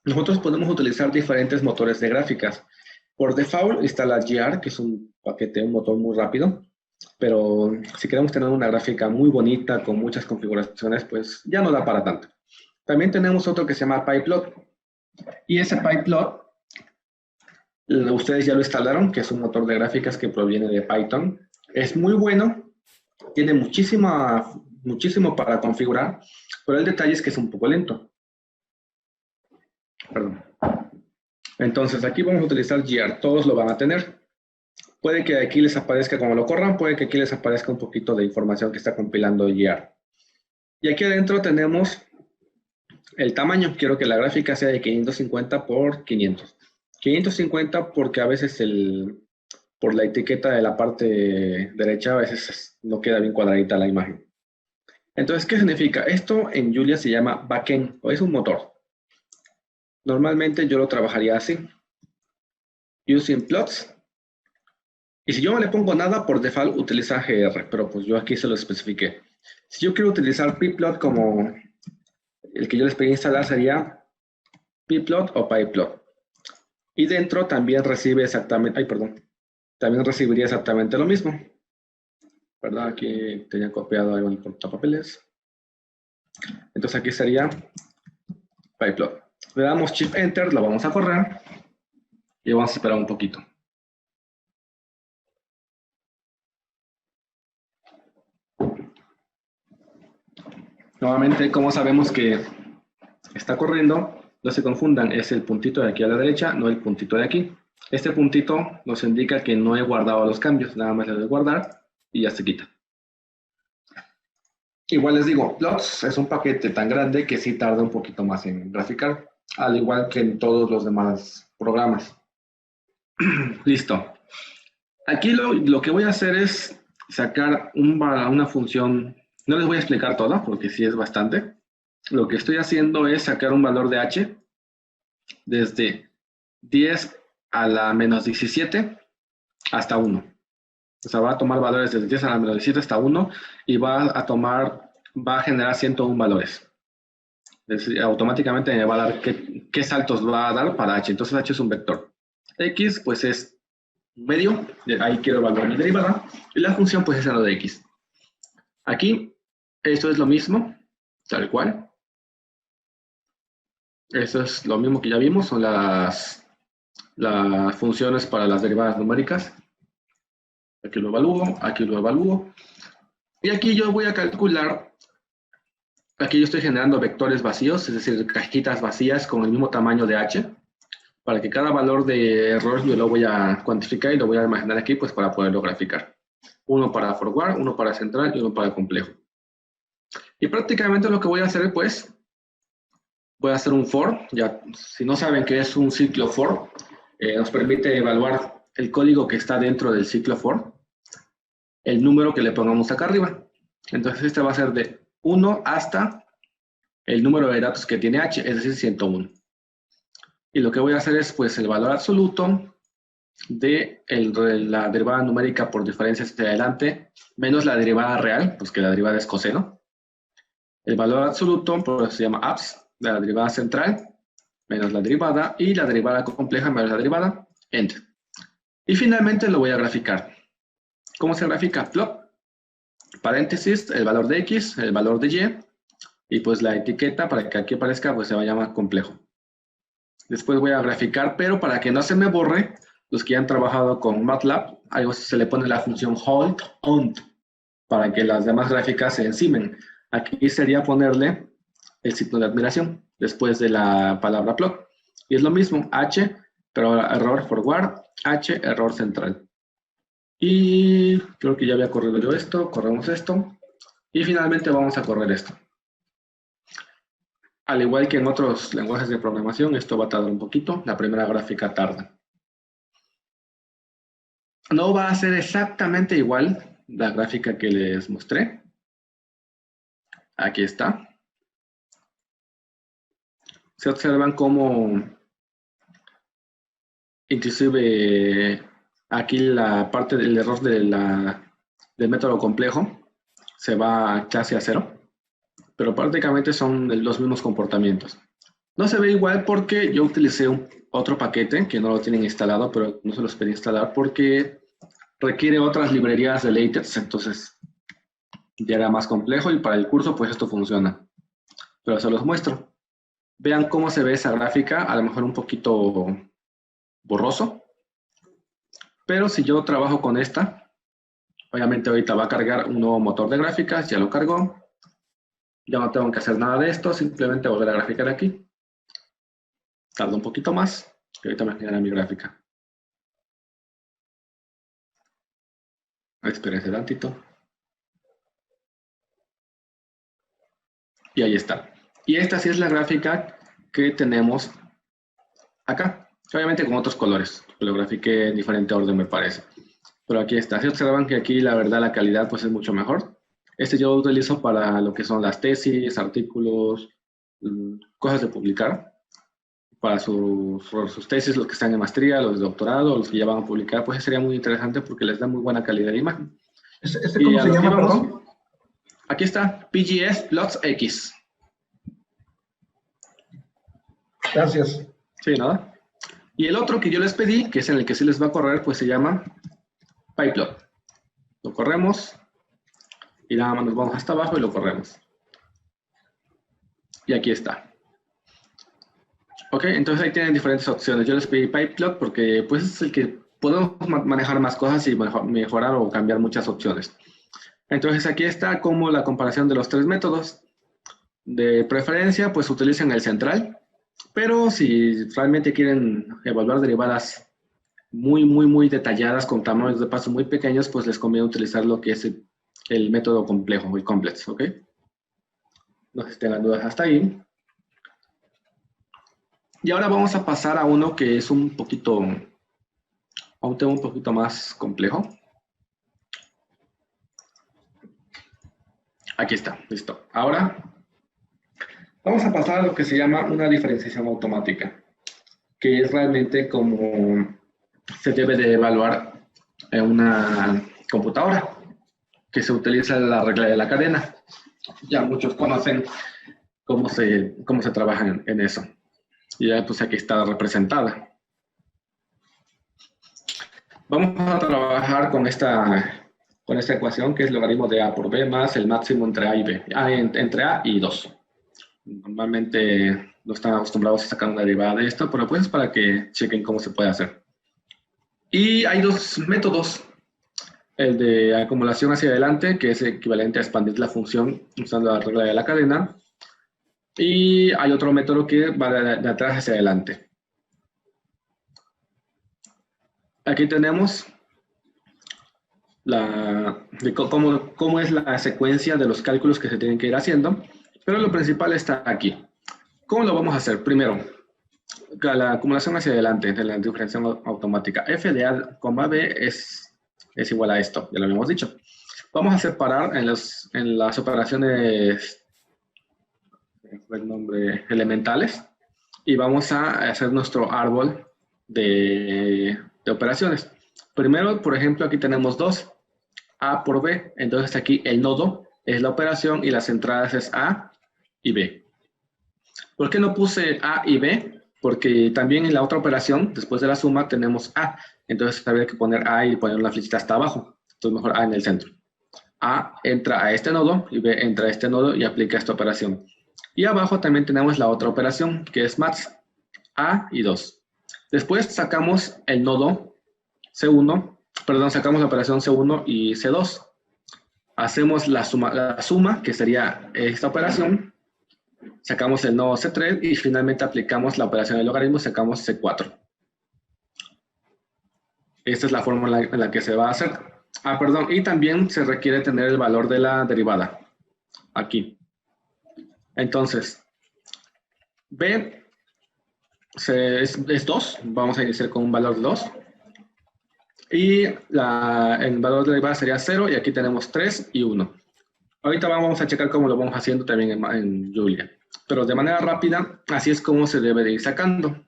nosotros podemos utilizar diferentes motores de gráficas. Por default está la GR, que es un paquete, un motor muy rápido. Pero si queremos tener una gráfica muy bonita, con muchas configuraciones, pues ya no da para tanto. También tenemos otro que se llama Pyplot. Y ese Pyplot, ustedes ya lo instalaron, que es un motor de gráficas que proviene de Python. Es muy bueno, tiene muchísimo para configurar, pero el detalle es que es un poco lento. Perdón. Entonces aquí vamos a utilizar GR, todos lo van a tener. Puede que aquí les aparezca, como lo corran, puede que aquí les aparezca un poquito de información que está compilando GR. Y aquí adentro tenemos el tamaño. Quiero que la gráfica sea de 550 por 500. 550 porque a veces por la etiqueta de la parte derecha a veces no queda bien cuadradita la imagen. Entonces, ¿qué significa? Esto en Julia se llama backend, o es un motor. Normalmente yo lo trabajaría así. Using plots. Y si yo no le pongo nada, por default utiliza GR, pero pues yo aquí se lo especifiqué. Si yo quiero utilizar pyplot como el que yo les pedí instalar, sería pyplot o pyplot. Y dentro también recibe exactamente, también recibiría exactamente lo mismo. ¿Verdad? Aquí tenía copiado algo en el portapapeles. Entonces aquí sería pyplot. Le damos Shift Enter, lo vamos a correr y vamos a esperar un poquito. Nuevamente, como sabemos que está corriendo, no se confundan, es el puntito de aquí a la derecha, no el puntito de aquí. Este puntito nos indica que no he guardado los cambios, nada más le doy guardar y ya se quita. Igual les digo, Plots es un paquete tan grande que sí tarda un poquito más en graficar, al igual que en todos los demás programas. Listo. Aquí lo que voy a hacer es sacar una función, no les voy a explicar toda porque sí es bastante. Lo que estoy haciendo es sacar un valor de h desde 10 a la menos 17 hasta 1. O sea, va a tomar valores desde 10 a la menos 17 hasta 1 y va a generar 101 valores. Es decir, automáticamente me va a dar qué saltos va a dar para h. Entonces h es un vector. X pues es medio, ahí quiero evaluar mi derivada, y la función pues es lo de x. Aquí, esto es lo mismo, tal cual. Eso es lo mismo que ya vimos, son las funciones para las derivadas numéricas. Aquí lo evalúo. Y aquí yo voy a calcular, aquí yo estoy generando vectores vacíos, es decir, cajitas vacías con el mismo tamaño de h, para que cada valor de error yo lo voy a cuantificar y lo voy a imaginar aquí pues para poderlo graficar. Uno para forward, uno para central y uno para complejo. Y prácticamente lo que voy a hacer pues, voy a hacer un for. Ya, si no saben qué es un ciclo for, nos permite evaluar el código que está dentro del ciclo for, el número que le pongamos acá arriba. Entonces este va a ser de 1 hasta el número de datos que tiene h, es decir, 101. Y lo que voy a hacer es pues el valor absoluto de la derivada numérica por diferencia hacia adelante, menos la derivada real, pues que la derivada es coseno. El valor absoluto, por eso se llama abs, de la derivada central, menos la derivada, y la derivada compleja menos la derivada, enter. Y finalmente lo voy a graficar. ¿Cómo se grafica? Plot, paréntesis, el valor de x, el valor de y pues la etiqueta para que aquí aparezca, pues se va a llamar complejo. Después voy a graficar, pero para que no se me borre, los que ya han trabajado con MATLAB, algo se le pone la función hold on para que las demás gráficas se encimen. Aquí sería ponerle el signo de admiración después de la palabra plot. Y es lo mismo, h, pero error forward, h, error central. Y creo que ya había corrido yo esto, corremos esto. Y finalmente vamos a correr esto. Al igual que en otros lenguajes de programación, esto va a tardar un poquito. La primera gráfica tarda. No va a ser exactamente igual la gráfica que les mostré. Aquí está. se observan cómo inclusive aquí la parte del error del método complejo se va casi a cero, pero prácticamente son los mismos comportamientos. No se ve igual porque yo utilicé otro paquete que no lo tienen instalado, pero no se los pedí instalar porque requiere otras librerías de LaTeX, entonces ya era más complejo y para el curso pues esto funciona. Pero se los muestro. Vean cómo se ve esa gráfica, a lo mejor un poquito borroso, pero si yo trabajo con esta, obviamente ahorita va a cargar un nuevo motor de gráficas, ya lo cargó, ya no tengo que hacer nada de esto, simplemente volver a graficar aquí. Tarda un poquito más, que ahorita me genera mi gráfica. Espérense tantito. Y ahí está. Y esta sí es la gráfica que tenemos acá. Obviamente con otros colores. Lo grafiqué en diferente orden, me parece. Pero aquí está. Si observan que aquí la verdad la calidad pues es mucho mejor. Este yo lo utilizo para lo que son las tesis, artículos, cosas de publicar. Para sus tesis, los que están en maestría, los de doctorado, los que ya van a publicar, pues sería muy interesante porque les da muy buena calidad de imagen. ¿Cómo se llama, perdón? Aquí está, PGS Plots X. Gracias. Sí, nada. Y el otro que yo les pedí, que es en el que sí les va a correr, pues se llama PyPlot. Lo corremos y nada más nos vamos hasta abajo y lo corremos. Y aquí está. Ok, entonces ahí tienen diferentes opciones. Yo les pedí PyPlot porque pues es el que podemos manejar más cosas y mejorar o cambiar muchas opciones. Entonces aquí está como la comparación de los tres métodos. De preferencia, pues utilicen el central, pero si realmente quieren evaluar derivadas muy detalladas con tamaños de paso muy pequeños, pues les conviene utilizar lo que es el método complejo, el complex, ¿ok? No sé si tengan dudas hasta ahí. Y ahora vamos a pasar a uno que es a un tema un poquito más complejo. Aquí está, listo. Ahora vamos a pasar a lo que se llama una diferenciación automática, que es realmente como se debe de evaluar en una computadora, que se utiliza la regla de la cadena. Ya muchos conocen cómo se trabaja en eso. Y ya pues aquí está representada. Vamos a trabajar con esta ecuación que es logaritmo de A por B más el máximo entre A y B, entre A y 2. Normalmente no están acostumbrados a sacar una derivada de esto, pero pues es para que chequen cómo se puede hacer. Y hay dos métodos. El de acumulación hacia adelante, que es equivalente a expandir la función usando la regla de la cadena. Y hay otro método que va de atrás hacia adelante. Aquí tenemos cómo es la secuencia de los cálculos que se tienen que ir haciendo, pero lo principal está aquí. ¿Cómo lo vamos a hacer? Primero, la acumulación hacia adelante de la diferenciación automática. F de A, B es igual a esto, ya lo habíamos dicho. Vamos a separar en las operaciones elementales y vamos a hacer nuestro árbol de operaciones. Primero, por ejemplo, aquí tenemos 2, A por B. Entonces aquí el nodo es la operación y las entradas es A y B. ¿Por qué no puse A y B? Porque también en la otra operación, después de la suma, tenemos A. Entonces habría que poner A y poner una flechita hasta abajo. Entonces mejor A en el centro. A entra a este nodo y B entra a este nodo y aplica esta operación. Y abajo también tenemos la otra operación, que es max, A y 2. Después sacamos el nodo C1, perdón, sacamos la operación C1 y C2. Hacemos la suma, que sería esta operación. Sacamos el nodo C3 y finalmente aplicamos la operación de logaritmo, sacamos C4. Esta es la fórmula en la que se va a hacer. Perdón, y también se requiere tener el valor de la derivada. Aquí. Entonces, B es 2. Vamos a iniciar con un valor de 2. Y el valor de derivada sería 0 y aquí tenemos 3 y 1. Ahorita vamos a checar cómo lo vamos haciendo también en Julia. pero de manera rápida, así es como se debe de ir sacando.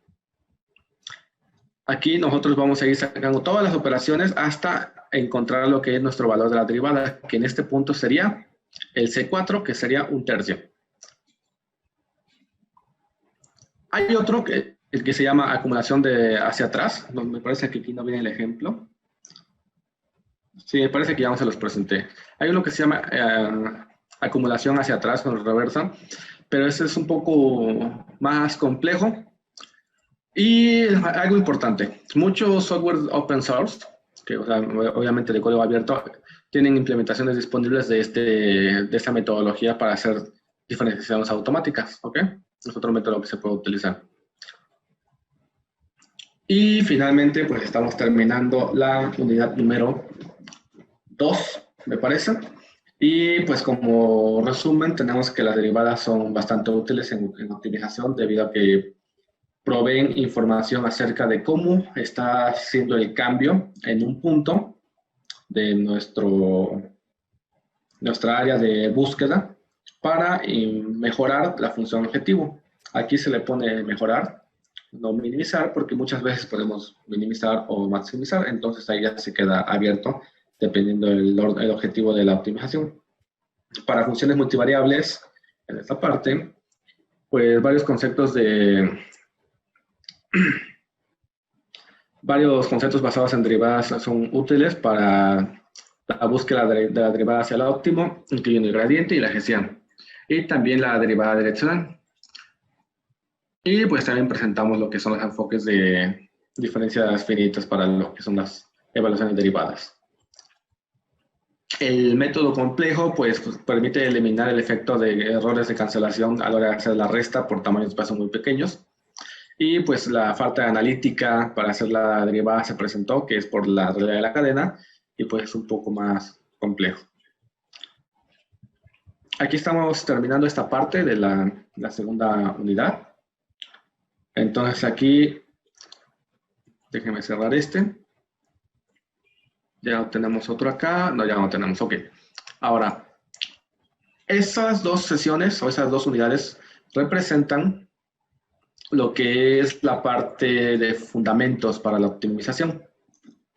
Aquí nosotros vamos a ir sacando todas las operaciones hasta encontrar lo que es nuestro valor de la derivada, que en este punto sería el C4, que sería 1/3. Hay otro el que se llama acumulación de hacia atrás. Me parece que aquí no viene el ejemplo. Sí, me parece que ya no se los presenté. Hay uno que se llama acumulación hacia atrás con reversa, pero ese es un poco más complejo. Y algo importante, muchos software open source, que o sea, obviamente de código abierto, tienen implementaciones disponibles de esta metodología para hacer diferenciaciones automáticas, ¿ok? Es otro método que se puede utilizar. Y finalmente, pues estamos terminando la unidad número 2, me parece. Y pues como resumen, tenemos que las derivadas son bastante útiles en optimización debido a que proveen información acerca de cómo está siendo el cambio en un punto de nuestra área de búsqueda para mejorar la función objetivo. Aquí se le pone mejorar, no minimizar, porque muchas veces podemos minimizar o maximizar, entonces ahí ya se queda abierto dependiendo del objetivo de la optimización. Para funciones multivariables, en esta parte, pues varios conceptos basados en derivadas son útiles para la búsqueda de la derivada hacia el óptimo, incluyendo el gradiente y la gestión. Y también la derivada direccional. Y pues también presentamos lo que son los enfoques de diferencias finitas para lo que son las evaluaciones derivadas. El método complejo pues permite eliminar el efecto de errores de cancelación a la hora de hacer la resta por tamaños de espacio muy pequeños. Y pues la falta de analítica para hacer la derivada se presentó, que es por la realidad de la cadena, y pues es un poco más complejo. Aquí estamos terminando esta parte de la segunda unidad. Entonces aquí, déjenme cerrar este. Ya tenemos otro acá. No, ya no tenemos. Ok. Ahora, esas dos sesiones o esas dos unidades representan lo que es la parte de fundamentos para la optimización.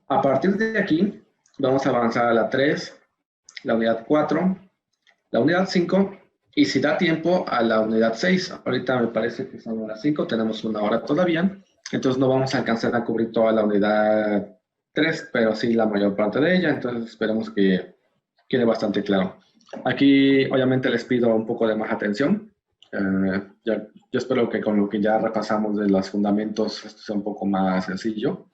A partir de aquí, vamos a avanzar a la 3, la unidad 4, la unidad 5 y si da tiempo a la unidad 6. Ahorita me parece que son las 5, tenemos una hora todavía, entonces no vamos a alcanzar a cubrir toda la unidad 3, pero sí la mayor parte de ella, entonces esperemos que quede bastante claro. Aquí obviamente les pido un poco de más atención. Yo espero que con lo que ya repasamos de los fundamentos esto sea un poco más sencillo.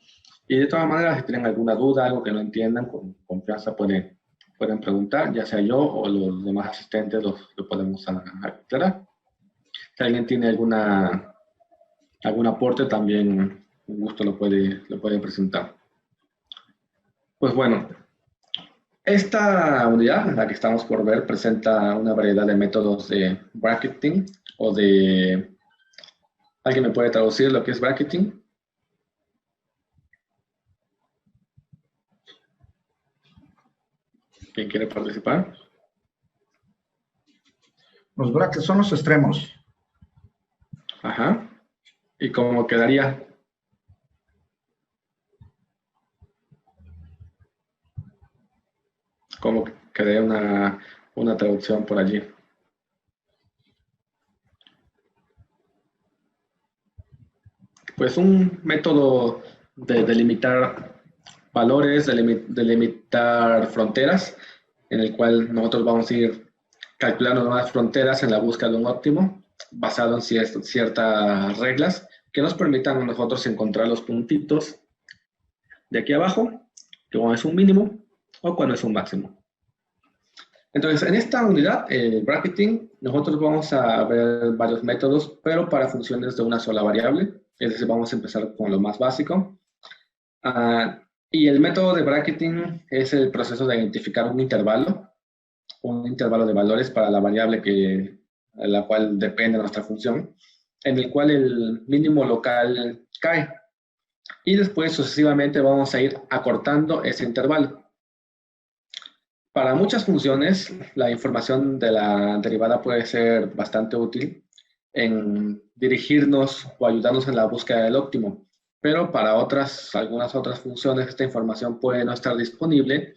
Y de todas maneras, si tienen alguna duda, algo que no entiendan, con confianza pueden preguntar, ya sea yo o los demás asistentes lo podemos aclarar. Si alguien tiene algún aporte, también un gusto lo puede presentar. Pues bueno, esta unidad, la que estamos por ver, presenta una variedad de métodos de bracketing o de... ¿Alguien me puede traducir lo que es bracketing? ¿Quién quiere participar? Los brackets son los extremos. Ajá. ¿Y cómo quedaría? ¿Cómo quedaría una traducción por allí? Pues un método de delimitar valores, delimitar fronteras, en el cual nosotros vamos a ir calculando nuevas fronteras en la búsqueda de un óptimo, basado en ciertas reglas que nos permitan a nosotros encontrar los puntitos de aquí abajo, que cuando es un mínimo o cuando es un máximo. Entonces, en esta unidad, el bracketing, nosotros vamos a ver varios métodos, pero para funciones de una sola variable. Es decir, vamos a empezar con lo más básico. Y el método de bracketing es el proceso de identificar un intervalo de valores para la variable a la cual depende nuestra función, en el cual el mínimo local cae. Y después, sucesivamente, vamos a ir acortando ese intervalo. Para muchas funciones, la información de la derivada puede ser bastante útil, en dirigirnos o ayudarnos en la búsqueda del óptimo. Pero para algunas otras funciones, esta información puede no estar disponible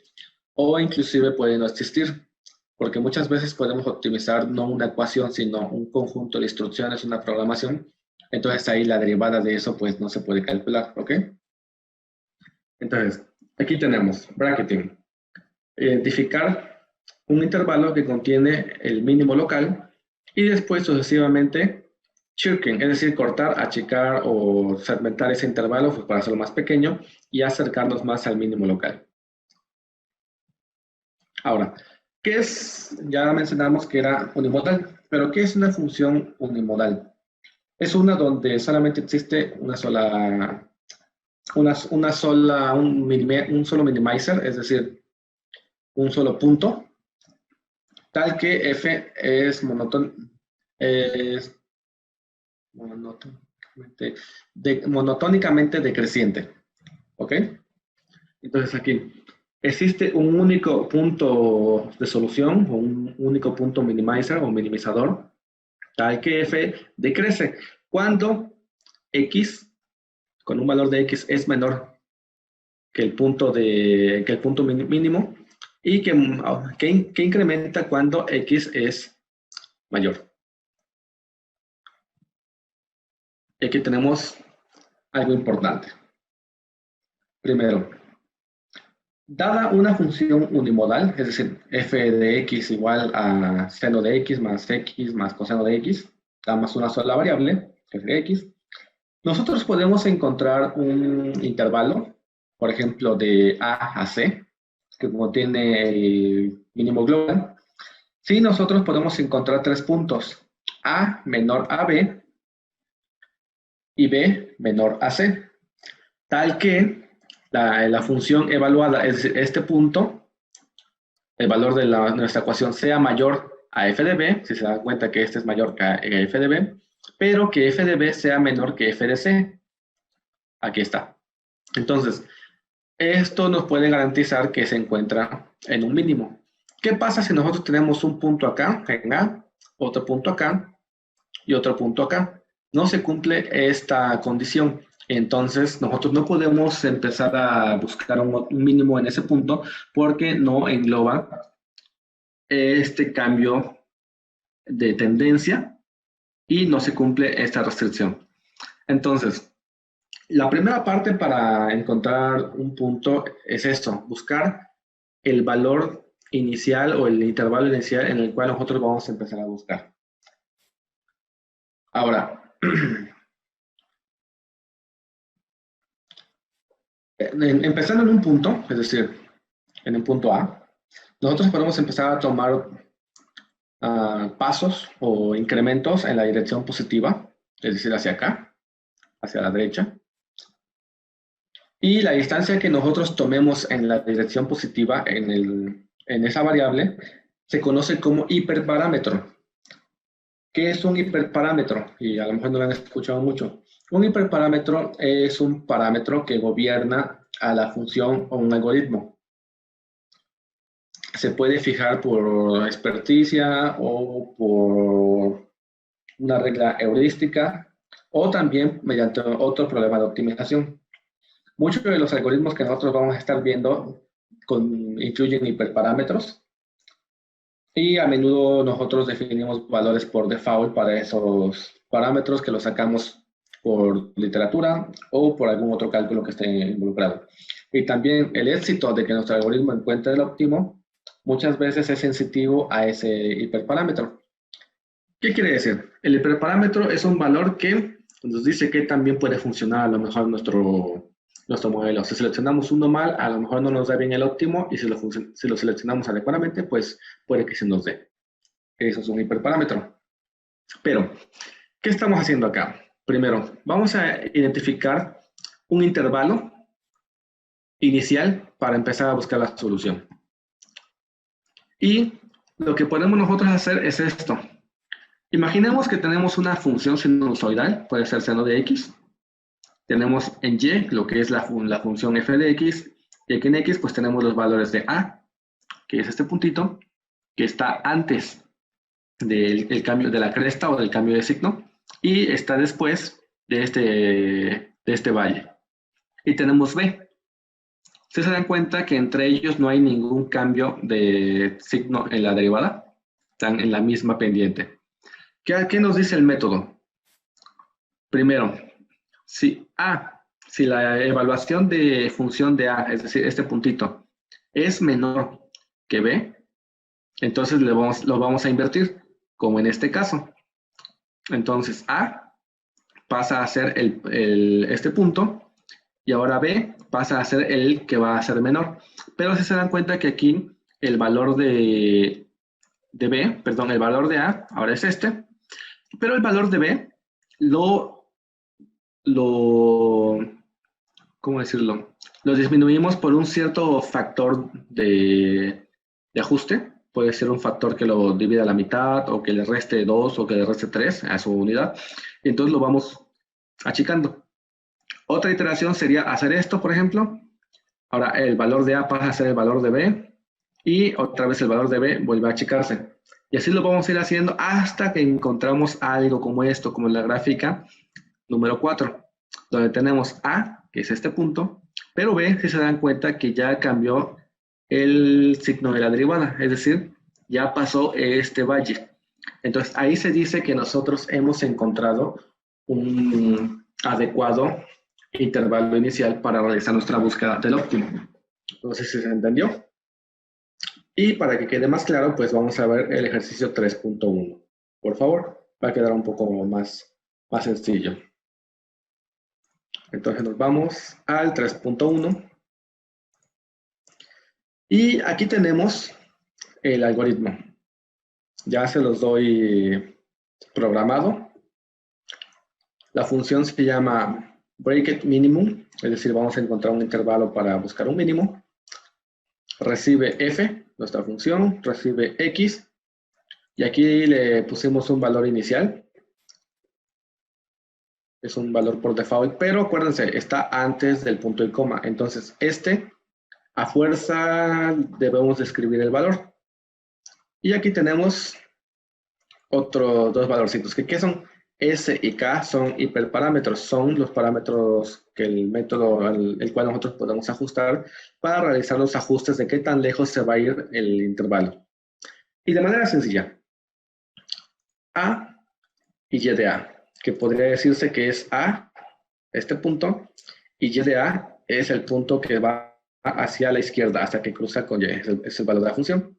o inclusive puede no existir, porque muchas veces podemos optimizar no una ecuación, sino un conjunto de instrucciones, una programación. Entonces ahí la derivada de eso pues no se puede calcular, ¿ok? Entonces, aquí tenemos bracketing. Identificar un intervalo que contiene el mínimo local y después sucesivamente shrinking, es decir, cortar, achicar o segmentar ese intervalo pues, para hacerlo más pequeño y acercarnos más al mínimo local. Ahora, ¿qué es? Ya mencionamos que era unimodal, pero ¿qué es una función unimodal? Es una donde solamente existe un solo minimizer, es decir, un solo punto, tal que f es monotónicamente decreciente. ¿Ok? Entonces aquí existe un único punto de solución o un único punto minimizer o minimizador, tal que f decrece cuando x con un valor de x es menor que el punto mínimo y que incrementa cuando x es mayor. Y aquí tenemos algo importante. Primero, dada una función unimodal, es decir, f de x igual a seno de x más coseno de x, da más una sola variable, f de x, nosotros podemos encontrar un intervalo, por ejemplo, de a a c, que contiene el mínimo global. Si nosotros podemos encontrar 3 puntos, a menor a b y b menor a c, tal que la función evaluada es este punto, el valor de nuestra ecuación sea mayor a f de b, si se dan cuenta que este es mayor que f de b, pero que f de b sea menor que f de c. Aquí está. Entonces, esto nos puede garantizar que se encuentra en un mínimo. ¿Qué pasa si nosotros tenemos un punto acá, en A, otro punto acá y otro punto acá? No se cumple esta condición. Entonces, nosotros no podemos empezar a buscar un mínimo en ese punto porque no engloba este cambio de tendencia y no se cumple esta restricción. Entonces, la primera parte para encontrar un punto es esto, buscar el valor inicial o el intervalo inicial en el cual nosotros vamos a empezar a buscar. Ahora, empezando en un punto, es decir, en un punto A, nosotros podemos empezar a tomar pasos o incrementos en la dirección positiva, es decir, hacia acá, hacia la derecha. Y la distancia que nosotros tomemos en la dirección positiva en esa variable se conoce como hiperparámetro. ¿Qué es un hiperparámetro? Y a lo mejor no lo han escuchado mucho. Un hiperparámetro es un parámetro que gobierna a la función o un algoritmo. Se puede fijar por experticia o por una regla heurística o también mediante otro problema de optimización. Muchos de los algoritmos que nosotros vamos a estar viendo incluyen hiperparámetros y a menudo nosotros definimos valores por default para esos parámetros que los sacamos por literatura o por algún otro cálculo que esté involucrado. Y también el éxito de que nuestro algoritmo encuentre el óptimo muchas veces es sensitivo a ese hiperparámetro. ¿Qué quiere decir? El hiperparámetro es un valor que nos dice que también puede funcionar a lo mejor nuestro modelo. Si seleccionamos uno mal, a lo mejor no nos da bien el óptimo y si lo seleccionamos adecuadamente, pues puede que se nos dé. Eso es un hiperparámetro. Pero, ¿qué estamos haciendo acá? Primero, vamos a identificar un intervalo inicial para empezar a buscar la solución. Y lo que podemos nosotros hacer es esto. Imaginemos que tenemos una función sinusoidal, puede ser seno de x. Tenemos en y lo que es la función f de x, y aquí en x pues tenemos los valores de a, que es este puntito, que está antes del cambio de la cresta o del cambio de signo, y está después de este valle. Y tenemos B. Si se dan cuenta que entre ellos no hay ningún cambio de signo en la derivada, están en la misma pendiente. ¿Qué nos dice el método? Primero, si la evaluación de función de A, es decir, este puntito, es menor que B, entonces lo vamos a invertir, como en este caso. Entonces A pasa a ser este punto, y ahora B pasa a ser el que va a ser menor. Pero si se dan cuenta que aquí el valor de B, perdón, el valor de A ahora es este, pero el valor de B ¿cómo decirlo? Lo disminuimos por un cierto factor de ajuste. Puede ser un factor que lo divida a la mitad, o que le reste 2, o que le reste 3 a su unidad. Y entonces lo vamos achicando. Otra iteración sería hacer esto, por ejemplo. Ahora el valor de A pasa a ser el valor de B, y otra vez el valor de B vuelve a achicarse. Y así lo vamos a ir haciendo hasta que encontramos algo como esto, como en la gráfica número 4, donde tenemos A, que es este punto, pero B, si se dan cuenta que ya cambió el signo de la derivada, es decir, ya pasó este valle. Entonces ahí se dice que nosotros hemos encontrado un adecuado intervalo inicial para realizar nuestra búsqueda del óptimo. No sé si se entendió. Y para que quede más claro, pues vamos a ver el ejercicio 3.1. Por favor, va a quedar un poco más sencillo. Entonces nos vamos al 3.1. Y aquí tenemos el algoritmo. Ya se los doy programado. La función se llama breakItMinimum, es decir, vamos a encontrar un intervalo para buscar un mínimo. Recibe f, nuestra función, recibe x, y aquí le pusimos un valor inicial. Es un valor por default, pero acuérdense, está antes del punto y coma. Entonces, a fuerza debemos escribir el valor. Y aquí tenemos otros dos valorcitos. ¿Qué son? S y K son hiperparámetros, son los parámetros que el método el cual nosotros podemos ajustar para realizar los ajustes de qué tan lejos se va a ir el intervalo. Y de manera sencilla, A y Y de A, que podría decirse que es A, este punto, y Y de A es el punto que va hacia la izquierda hasta que cruza con Y, es el valor de la función.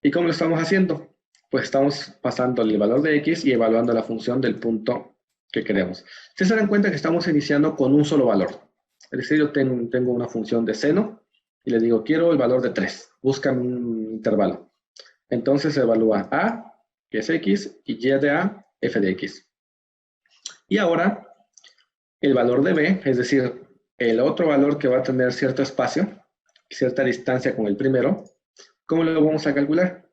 ¿Y cómo lo estamos haciendo? Pues estamos pasando el valor de X y evaluando la función del punto que queremos. Si se dan cuenta que estamos iniciando con un solo valor. Es decir, yo tengo una función de seno y le digo, quiero el valor de 3. Busca un intervalo. Entonces se evalúa A, que es X, y Y de A, F de X. Y ahora, el valor de B, es decir, el otro valor que va a tener cierto espacio, cierta distancia con el primero, ¿cómo lo vamos a calcular?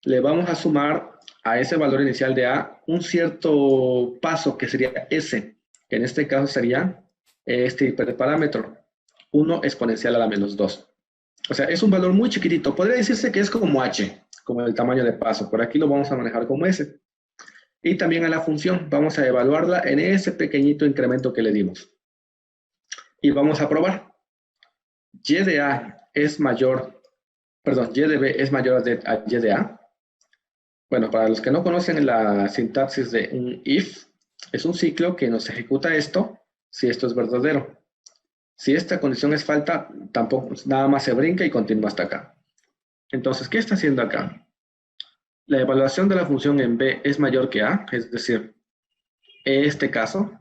Le vamos a sumar a ese valor inicial de A un cierto paso que sería S, que en este caso sería este hiperparámetro, 1 exponencial a la menos 2. O sea, es un valor muy chiquitito. Podría decirse que es como H, como el tamaño de paso. Por aquí lo vamos a manejar como S. Y también a la función, vamos a evaluarla en ese pequeñito incremento que le dimos. Y vamos a probar. Y de A es mayor, perdón, Y de B es mayor a Y de A. Bueno, para los que no conocen la sintaxis de un if, es un ciclo que nos ejecuta esto si esto es verdadero. Si esta condición es falta, tampoco, nada más se brinca y continúa hasta acá. Entonces, ¿qué está haciendo acá? La evaluación de la función en B es mayor que A, es decir, en este caso,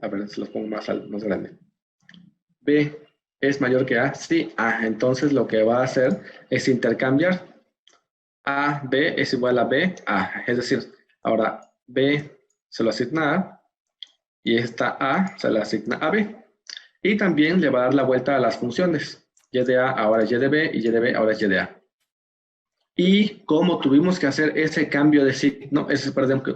a ver, se los pongo más grande. B es mayor que A, sí, A. Entonces lo que va a hacer es intercambiar. A, B es igual a B, A. Es decir, ahora B se lo asigna A y esta A se la asigna a B. Y también le va a dar la vuelta a las funciones. Y de A ahora es Y de B y Y de B ahora es Y de A. Y como tuvimos que hacer ese cambio de signo,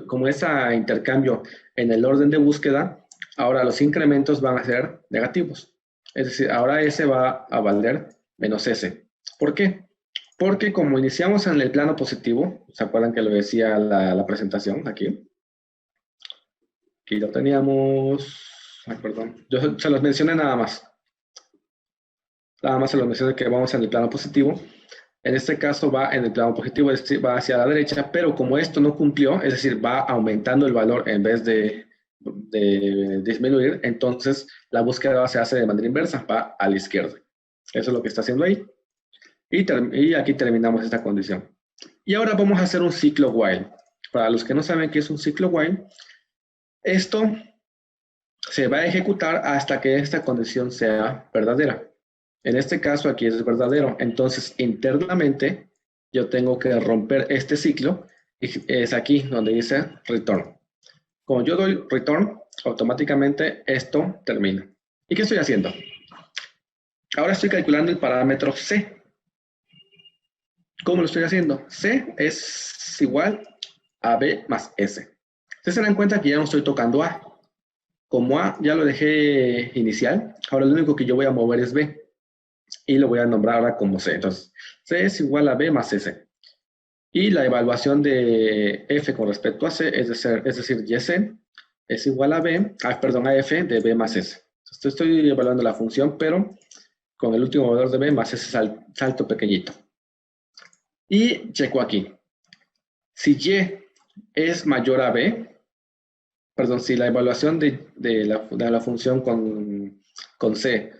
como ese intercambio en el orden de búsqueda, ahora los incrementos van a ser negativos. Es decir, ahora S va a valer menos S. ¿Por qué? Porque como iniciamos en el plano positivo, ¿se acuerdan que lo decía la presentación aquí? Aquí lo teníamos, ay, perdón, yo se los mencioné nada más. Nada más se los mencioné que vamos en el plano positivo. En este caso va en el plano positivo, es decir, va hacia la derecha, pero como esto no cumplió, es decir, va aumentando el valor en vez de disminuir, entonces la búsqueda se hace de manera inversa, va a la izquierda. Eso es lo que está haciendo ahí. Y aquí terminamos esta condición. Y ahora vamos a hacer un ciclo while. Para los que no saben qué es un ciclo while, esto se va a ejecutar hasta que esta condición sea verdadera. En este caso aquí es verdadero. Entonces, internamente, yo tengo que romper este ciclo. Y es aquí donde dice return. Como yo doy return, automáticamente esto termina. ¿Y qué estoy haciendo? Ahora estoy calculando el parámetro C. ¿Cómo lo estoy haciendo? C es igual a B más S. Ustedes se dan cuenta que ya no estoy tocando A. Como A ya lo dejé inicial, ahora lo único que yo voy a mover es B. Y lo voy a nombrar ahora como C. Entonces, C es igual a B más S. Y la evaluación de F con respecto a C, es decir, YC, es igual a B, perdón, a F de B más S. Entonces, estoy evaluando la función, pero con el último valor de B más ese salto pequeño. Y checo aquí. Si Y es mayor a B, perdón, si la evaluación de la función con C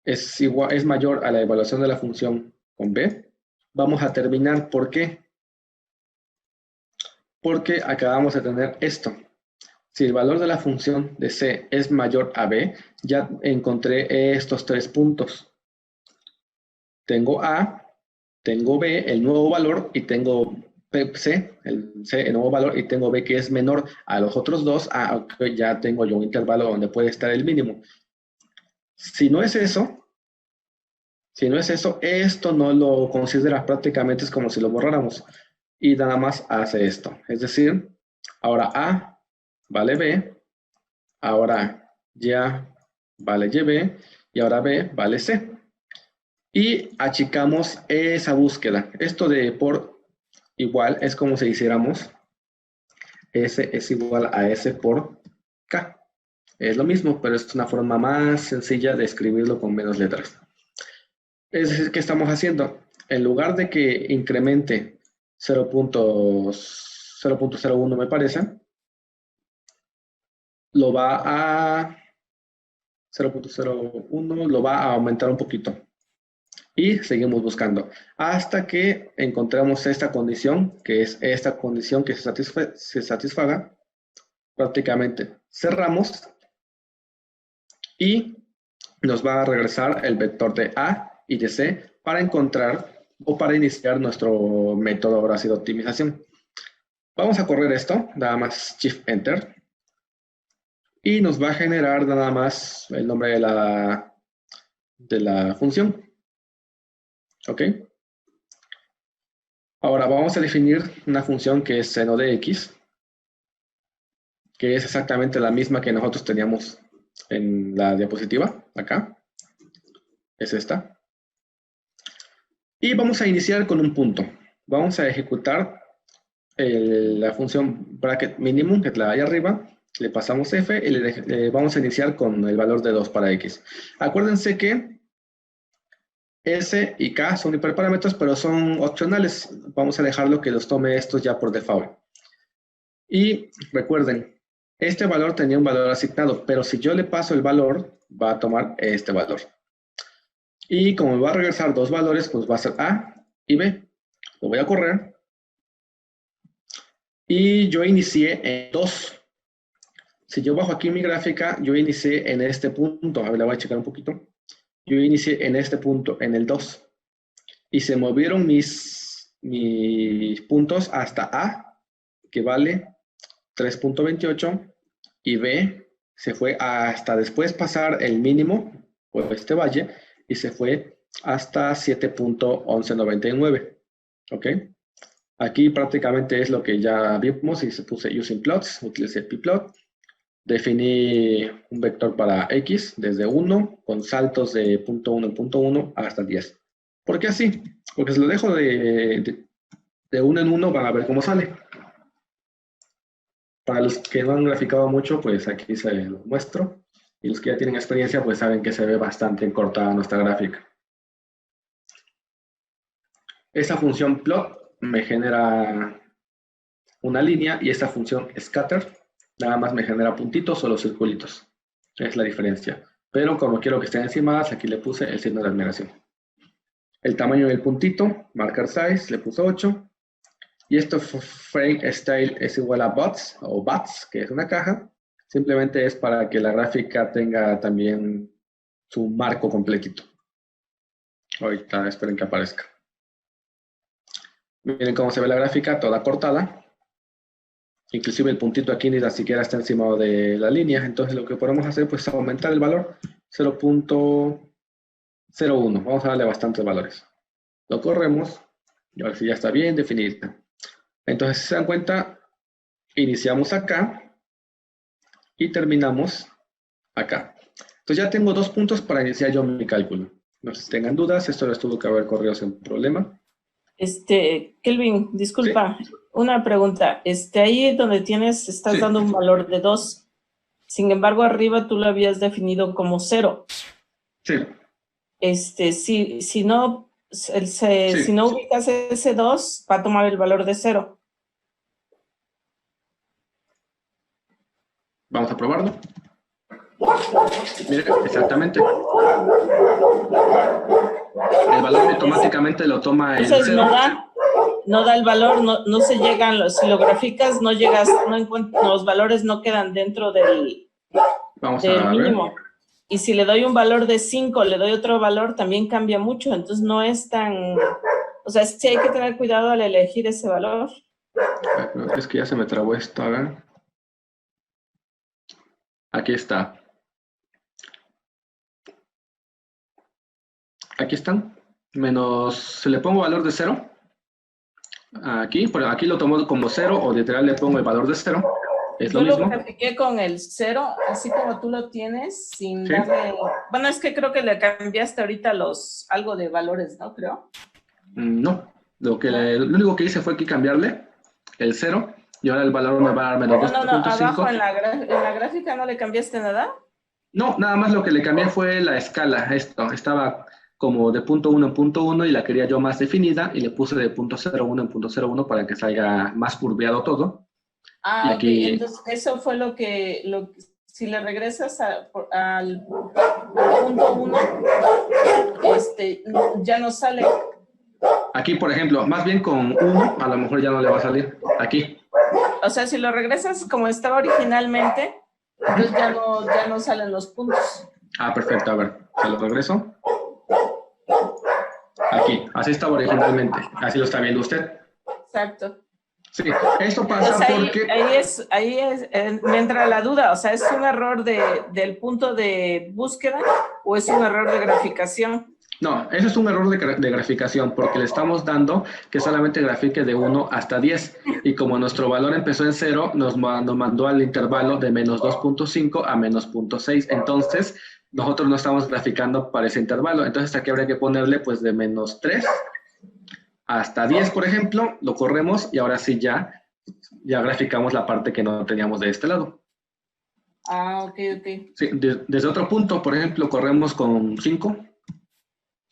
es mayor a la evaluación de la función con B, vamos a terminar. ¿Por qué? Porque acabamos de tener esto. Si el valor de la función de C es mayor a B, ya encontré estos tres puntos. Tengo A, tengo B, el nuevo valor, y tengo C, el nuevo valor, y tengo B que es menor a los otros dos. Okay, ya tengo yo un intervalo donde puede estar el mínimo. Si no es eso, esto no lo considera, prácticamente es como si lo borráramos. Y nada más hace esto. Es decir, ahora A vale B, ahora ya vale YB, y ahora B vale C. Y achicamos esa búsqueda. Esto de por igual es como si hiciéramos S es igual a S por K. Es lo mismo, pero es una forma más sencilla de escribirlo con menos letras. Es decir, ¿qué estamos haciendo? En lugar de que incremente 0.01 me parece, lo va a 0.01, lo va a aumentar un poquito. Y seguimos buscando hasta que encontremos esta condición, que es esta condición que se satisfaga. Prácticamente cerramos y nos va a regresar el vector de A y de C para encontrar o para iniciar nuestro método ahora sí de optimización. Vamos a correr esto, nada más Shift Enter, y nos va a generar nada más el nombre de la función. ¿Ok? Ahora vamos a definir una función que es seno de x, que es exactamente la misma que nosotros teníamos en la diapositiva, acá. Es esta. Y vamos a iniciar con un punto. Vamos a ejecutar la función bracket minimum, que es la de ahí arriba. Le pasamos f y le vamos a iniciar con el valor de 2 para x. Acuérdense que S y K son hiperparámetros, pero son opcionales. Vamos a dejarlo que los tome estos ya por default. Y recuerden, este valor tenía un valor asignado, pero si yo le paso el valor, va a tomar este valor. Y como me va a regresar dos valores, pues va a ser A y B. Lo voy a correr. Y yo inicié en 2. Si yo bajo aquí mi gráfica, yo inicié en este punto. A ver, la voy a checar un poquito. Yo inicié en este punto, en el 2. Y se movieron mis puntos hasta A, que vale 3.28, y B se fue hasta después pasar el mínimo por este valle y se fue hasta 7.1199. ¿Ok? Aquí prácticamente es lo que ya vimos y se puse using plots, utilicé pplot, definí un vector para x desde 1 con saltos de punto 1 en punto 1 hasta 10. ¿Por qué así? Porque si lo dejo de uno en uno, van a ver cómo sale. Para los que no han graficado mucho, pues aquí se lo muestro. Y los que ya tienen experiencia, pues saben que se ve bastante encortada nuestra gráfica. Esta función plot me genera una línea y esta función scatter nada más me genera puntitos o los circulitos. Es la diferencia. Pero como quiero que estén encimadas, aquí le puse el signo de admiración. El tamaño del puntito, marker size, le puse 8. Y esto frame style es igual a bots o bats, que es una caja. Simplemente es para que la gráfica tenga también su marco completito. Ahorita esperen que aparezca. Miren cómo se ve la gráfica, toda cortada. Inclusive el puntito aquí ni siquiera está encima de la línea. Entonces lo que podemos hacer pues, es aumentar el valor 0.01. Vamos a darle bastantes valores. Lo corremos y ahora sí ya está bien definida. Entonces, si se dan cuenta, iniciamos acá y terminamos acá. Entonces ya tengo 2 puntos para iniciar yo mi cálculo. No sé si tengan dudas, esto les tuvo que haber corrido sin problema. Kelvin, disculpa, ¿sí? Una pregunta. Ahí donde estás dando un valor de 2. Sin embargo, arriba tú lo habías definido como 0. Sí. Si no ubicas ese 2, va a tomar el valor de 0. Vamos a probarlo. Mire, exactamente. El valor automáticamente lo toma el 0. Entonces no da el valor, no se llegan, si lo graficas, no encuentras, los valores no quedan dentro del mínimo. Ver. Y si le doy un valor de 5, le doy otro valor, también cambia mucho. Entonces no es tan... O sea, sí hay que tener cuidado al elegir ese valor. Es que ya se me trabó esto, a ver. Aquí está. Aquí están. Menos, se le pongo valor de 0. Aquí lo tomo como 0 o literal le pongo el valor de 0. Es lo mismo. Yo lo grafiqué con el 0, así como tú lo tienes, sin darle... Bueno, es que creo que le cambiaste ahorita algo de valores, ¿no? Creo. No. Lo único que hice fue que cambiarle el 0 y ahora el valor me va a dar menos 2.5. No, abajo en la gráfica no le cambiaste nada. No, nada más lo que le cambié fue la escala. Estaba como de punto 1 en punto 1 y la quería yo más definida y le puse de punto 0.1 en punto 0.1 para que salga más curveado todo. Ah, y aquí, entonces eso fue si le regresas al punto 1, ya no sale. Aquí, por ejemplo, más bien con 1, a lo mejor ya no le va a salir. Aquí. O sea, si lo regresas como estaba originalmente, entonces ya no salen los puntos. Ah, perfecto. A ver, se lo regreso. Aquí, así estaba originalmente. Así lo está viendo usted. Exacto. Sí, esto pasa porque... Ahí me entra la duda, o sea, ¿es un error del punto de búsqueda o es un error de graficación? No, eso es un error de graficación porque le estamos dando que solamente grafique de 1 hasta 10 y como nuestro valor empezó en 0, nos mandó al intervalo de menos 2.5 a menos 0.6, entonces nosotros no estamos graficando para ese intervalo, entonces aquí habría que ponerle pues de menos 3 hasta 10, por ejemplo, lo corremos y ahora sí ya graficamos la parte que no teníamos de este lado. Ah, ok. Sí, desde otro punto, por ejemplo, corremos con 5,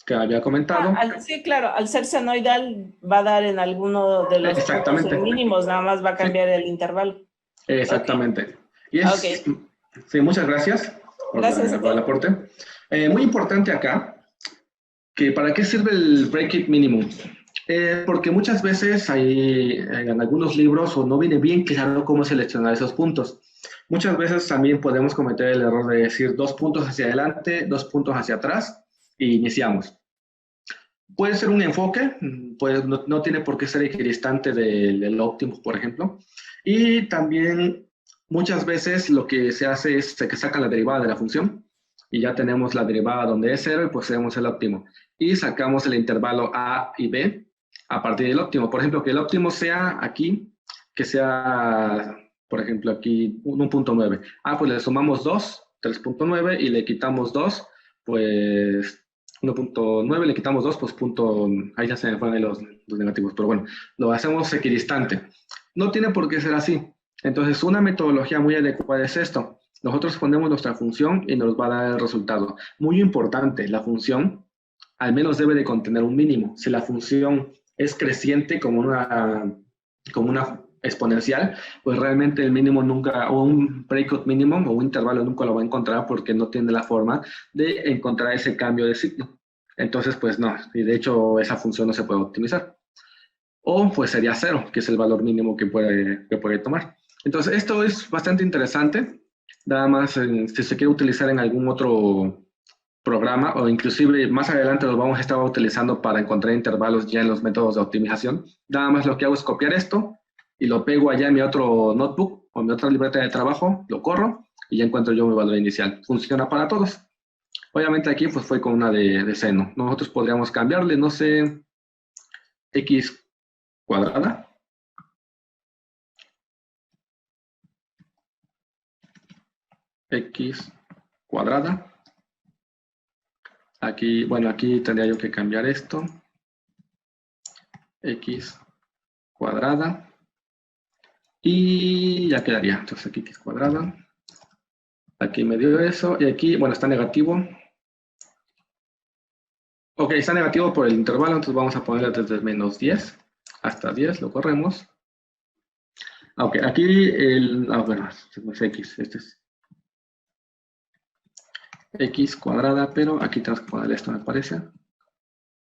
que había comentado. Sí, claro, al ser senoidal va a dar en alguno de los puntos mínimos, nada más va a cambiar el intervalo. Exactamente. Okay. Sí, muchas gracias por el aporte. Muy importante acá, que ¿para qué sirve el break it minimum? Porque muchas veces hay en algunos libros o no viene bien claro cómo seleccionar esos puntos. Muchas veces también podemos cometer el error de decir 2 puntos hacia adelante, 2 puntos hacia atrás y iniciamos. Puede ser un enfoque, pues no tiene por qué ser equidistante del óptimo, por ejemplo. Y también muchas veces lo que se hace es que saca la derivada de la función y ya tenemos la derivada donde es 0 y pues tenemos el óptimo. Y sacamos el intervalo A y B a partir del óptimo. Por ejemplo, que el óptimo sea aquí, que sea, por ejemplo, aquí 1.9. Ah, pues le sumamos 2, 3.9 y le quitamos 2, pues 1.9, le quitamos 2, pues ahí ya se me fueron ahí los negativos, pero bueno, lo hacemos equidistante. No tiene por qué ser así. Entonces, una metodología muy adecuada es esto. Nosotros ponemos nuestra función y nos va a dar el resultado. Muy importante, la función al menos debe de contener un mínimo. Si la función es creciente como una exponencial, pues realmente el mínimo nunca, o un breakout mínimo o un intervalo nunca lo va a encontrar porque no tiene la forma de encontrar ese cambio de signo. Entonces, pues no, y de hecho esa función no se puede optimizar. O pues sería 0, que es el valor mínimo que puede tomar. Entonces, esto es bastante interesante. Nada más, si se quiere utilizar en algún otro programa, o inclusive más adelante los vamos a estar utilizando para encontrar intervalos ya en los métodos de optimización. Nada más lo que hago es copiar esto y lo pego allá en mi otro notebook o en mi otra libreta de trabajo, lo corro y ya encuentro yo mi valor inicial. Funciona para todos. Obviamente aquí pues fue con una de seno. Nosotros podríamos cambiarle, no sé, x cuadrada. X cuadrada. Aquí, bueno, aquí tendría yo que cambiar esto. X cuadrada. Y ya quedaría. Entonces aquí X cuadrada. Aquí me dio eso. Y aquí, bueno, está negativo. Ok, está negativo por el intervalo. Entonces vamos a ponerle desde menos 10 hasta 10. Lo corremos. Ok, aquí bueno, es X. Este es X cuadrada, pero aquí tenemos que ponerle esto, me parece.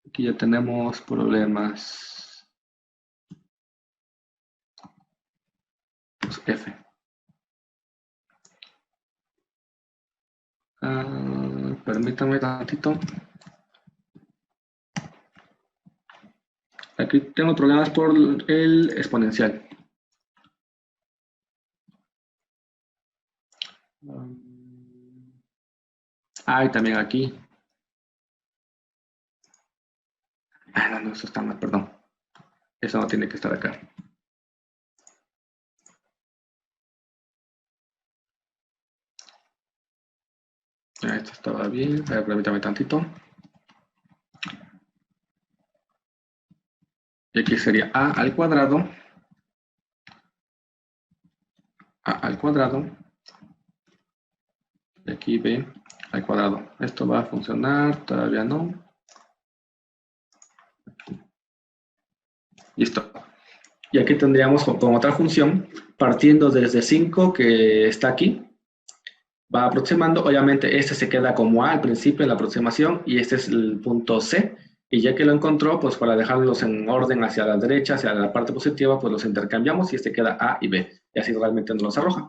Aquí ya tenemos problemas. Pues F. Permítame tantito. Aquí tengo problemas por el exponencial. Y también aquí. No, eso está mal, perdón. Eso no tiene que estar acá. Esto estaba bien. Permítame tantito. Y aquí sería a al cuadrado. A al cuadrado. Y aquí b al cuadrado. Esto va a funcionar, todavía no. Listo. Y aquí tendríamos como otra función, partiendo desde 5 que está aquí, va aproximando. Obviamente este se queda como A al principio en la aproximación y este es el punto C. Y ya que lo encontró, pues para dejarlos en orden hacia la derecha, hacia la parte positiva, pues los intercambiamos y este queda A y B. Y así realmente nos los arroja.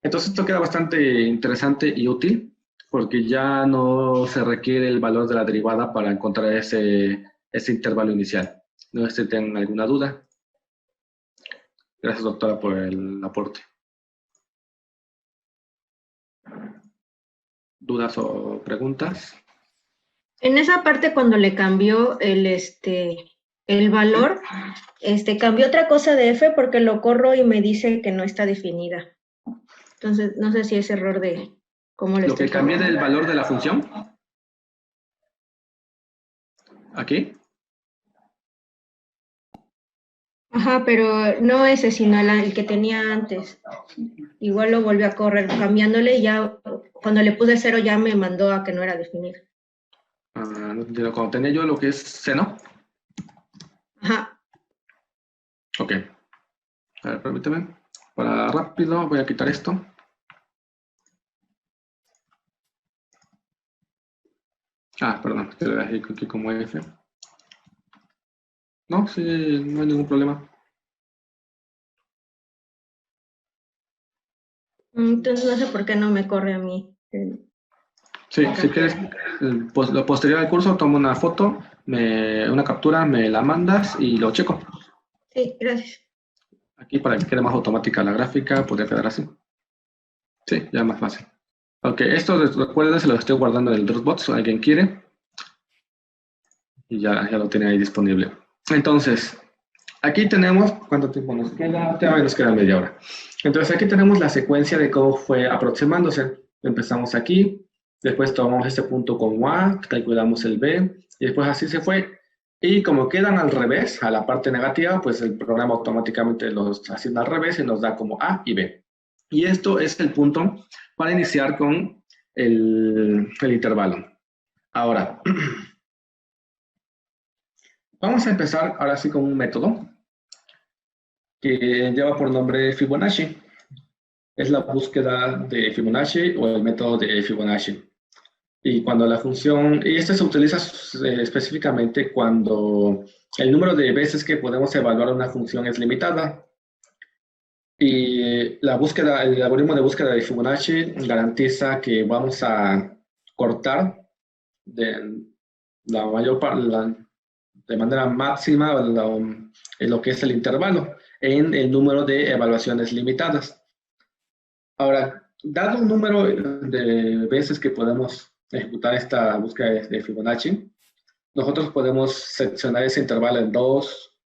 Entonces esto queda bastante interesante y útil porque ya no se requiere el valor de la derivada para encontrar ese intervalo inicial. No sé si tienen alguna duda. Gracias, doctora, por el aporte. ¿Dudas o preguntas? En esa parte cuando le cambió el valor, cambió otra cosa de F porque lo corro y me dice que no está definida. Entonces, no sé si es error de cómo lo que cambié del valor de la función. ¿Aquí? Ajá, pero no ese, sino el que tenía antes. Igual lo volví a correr cambiándole y ya cuando le puse 0 ya me mandó a que no era definido. No entiendo. Cuando tenía yo lo que es seno. Ajá. Ok. A ver, permíteme. Para rápido voy a quitar esto. Perdón, que le dejé aquí como F. No, sí, no hay ningún problema. Entonces no sé por qué no me corre a mí. Sí, si quieres, lo posterior al curso, tomo una foto, una captura, me la mandas y lo checo. Sí, gracias. Aquí para que quede más automática la gráfica, podría quedar así. Sí, ya más fácil. Ok, esto recuerden, se lo estoy guardando en el Dropbox, si alguien quiere. Y ya lo tiene ahí disponible. Entonces, aquí tenemos, ¿cuánto tiempo nos queda? Todavía nos queda media hora. Entonces aquí tenemos la secuencia de cómo fue aproximándose. Empezamos aquí, Después tomamos este punto como A, calculamos el B, y después así se fue. Y como quedan al revés, a la parte negativa, pues el programa automáticamente los asigna al revés y nos da como A y B. Y esto es el punto para iniciar con el intervalo. Ahora, vamos a empezar ahora sí con un método que lleva por nombre Fibonacci. Es la búsqueda de Fibonacci o el método de Fibonacci. Y cuando la función, y este se utiliza específicamente cuando el número de veces que podemos evaluar una función es limitada. Y la búsqueda, el algoritmo de búsqueda de Fibonacci garantiza que vamos a cortar de la mayor parte, de manera máxima en lo que es el intervalo en el número de evaluaciones limitadas. Ahora, dado un número de veces que podemos ejecutar esta búsqueda de Fibonacci, nosotros podemos seccionar ese intervalo en 2,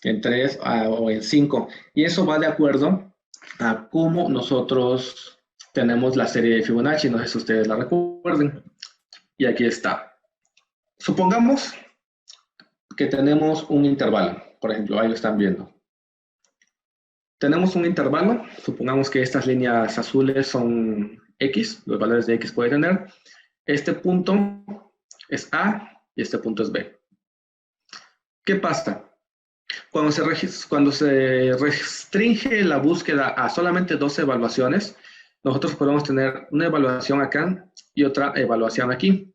en 3 o en 5. Y eso va de acuerdo a cómo nosotros tenemos la serie de Fibonacci. No sé si ustedes la recuerden. Y aquí está. Supongamos que tenemos un intervalo. Por ejemplo, ahí lo están viendo. Tenemos un intervalo. Supongamos que estas líneas azules son X. Los valores de X puede tener. Este punto es A y este punto es B. ¿Qué pasa? Cuando se restringe la búsqueda a solamente 2 evaluaciones, nosotros podemos tener una evaluación acá y otra evaluación aquí.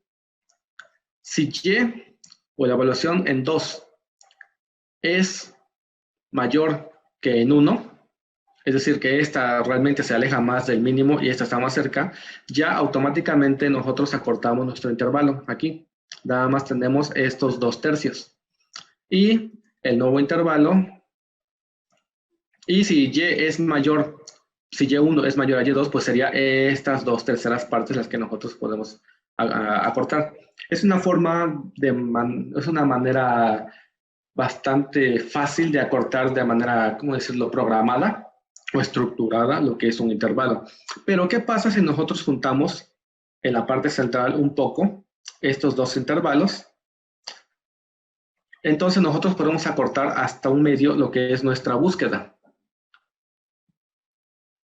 Si Y o la evaluación en 2 es mayor que en 1, es decir, que esta realmente se aleja más del mínimo y esta está más cerca, ya automáticamente nosotros acortamos nuestro intervalo aquí. Nada más tenemos estos 2/3. Y el nuevo intervalo, y si Y es mayor, si Y1 es mayor a Y2, pues sería estas 2/3 partes las que nosotros podemos acortar. Es una forma es una manera bastante fácil de acortar de manera, ¿cómo decirlo?, programada o estructurada lo que es un intervalo. Pero, ¿qué pasa si nosotros juntamos en la parte central un poco estos 2 intervalos? Entonces nosotros podemos acortar hasta un medio lo que es nuestra búsqueda.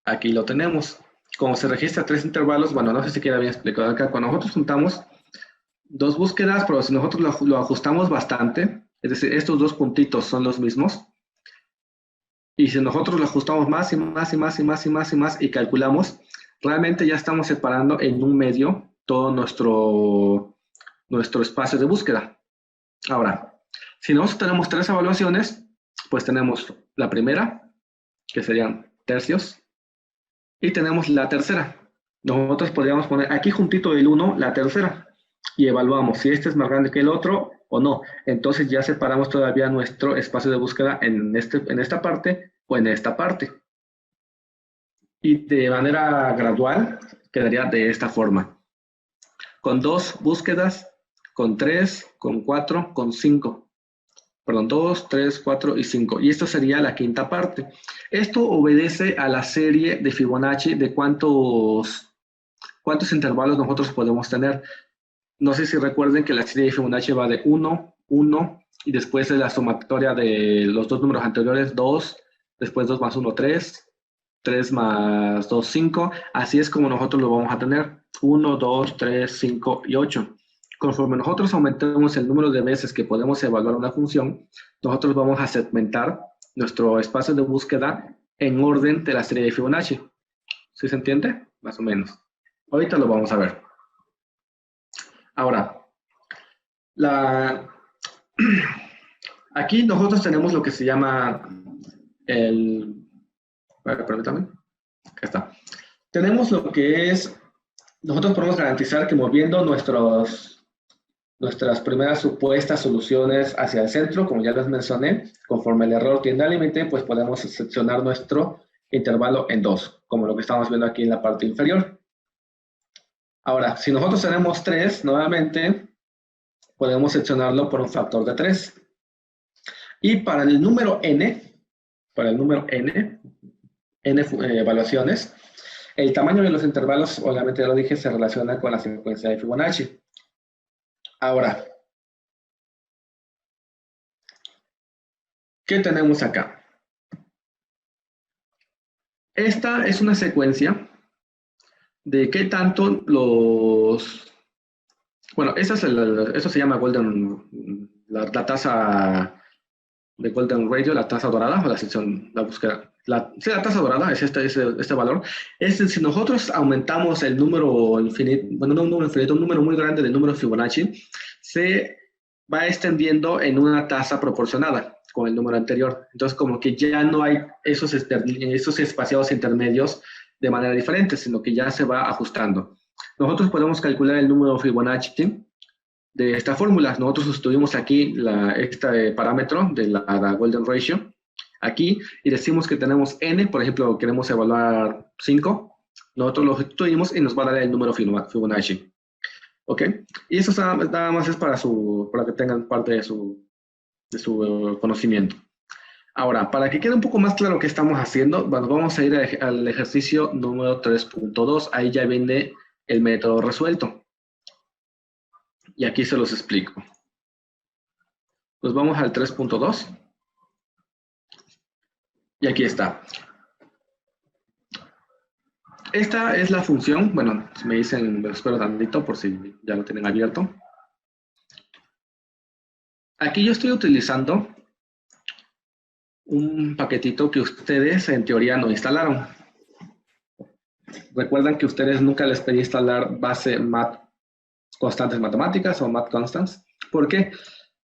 Aquí lo tenemos. Como se registra 3 intervalos, bueno, no sé si queda bien explicado acá. Cuando nosotros juntamos 2 búsquedas, pero si nosotros lo ajustamos bastante, es decir, estos 2 puntitos son los mismos, y si nosotros lo ajustamos más y más y más y más y más y más y calculamos, realmente ya estamos separando en un medio todo nuestro espacio de búsqueda. Ahora, si nosotros tenemos 3 evaluaciones, pues tenemos la primera, que serían tercios, y tenemos la tercera. Nosotros podríamos poner aquí juntito del 1 la tercera, y evaluamos si este es más grande que el otro o no. Entonces ya separamos todavía nuestro espacio de búsqueda en esta parte o en esta parte. Y de manera gradual quedaría de esta forma. Con 2 búsquedas, con 3, con 4, con 5. Perdón, 2, 3, 4 y 5. Y esto sería la quinta parte. Esto obedece a la serie de Fibonacci de cuántos intervalos nosotros podemos tener. No sé si recuerden que la serie de Fibonacci va de 1, 1, y después de la sumatoria de los 2 números anteriores, 2, después 2 más 1, 3, 3 más 2, 5. Así es como nosotros lo vamos a tener. 1, 2, 3, 5 y 8. Conforme nosotros aumentemos el número de veces que podemos evaluar una función, nosotros vamos a segmentar nuestro espacio de búsqueda en orden de la serie de Fibonacci. ¿Sí se entiende? Más o menos. Ahorita lo vamos a ver. Ahora, aquí nosotros tenemos lo que se llama permítame. Acá está. Tenemos lo que es, nosotros podemos garantizar que moviendo nuestras primeras supuestas soluciones hacia el centro, como ya les mencioné, conforme el error tiende al límite, pues podemos seccionar nuestro intervalo en 2, como lo que estamos viendo aquí en la parte inferior. Ahora, si nosotros tenemos 3, nuevamente, podemos seccionarlo por un factor de 3. Y para el número n evaluaciones, El tamaño de los intervalos, obviamente ya lo dije, se relaciona con la secuencia de Fibonacci. Ahora, ¿qué tenemos acá? Esta es una secuencia de qué tanto los... Bueno, eso se llama la tasa de Golden Radio, la tasa dorada, o la búsqueda. La tasa dorada es este valor. Si nosotros aumentamos el número infinito, bueno, no un número infinito, un número muy grande del número Fibonacci, se va extendiendo en una tasa proporcionada con el número anterior. Entonces, como que ya no hay esos espaciados intermedios de manera diferente, sino que ya se va ajustando. Nosotros podemos calcular el número Fibonacci de esta fórmula. Nosotros sustituimos aquí este parámetro de la Golden Ratio aquí y decimos que tenemos n, por ejemplo, queremos evaluar 5, nosotros lo sustituimos y nos va a dar el número Fibonacci. ¿Ok? Y eso nada más es para que tengan parte de su conocimiento. Ahora, para que quede un poco más claro qué estamos haciendo, bueno, vamos a ir al ejercicio número 3.2. Ahí ya viene el método resuelto. Y aquí se los explico. Pues vamos al 3.2. Y aquí está. Esta es la función. Bueno, me dicen, lo espero tantito por si ya lo tienen abierto. Aquí yo estoy utilizando un paquetito que ustedes en teoría no instalaron. Recuerdan que ustedes nunca les pedí instalar base constantes matemáticas o math constants. ¿Por qué?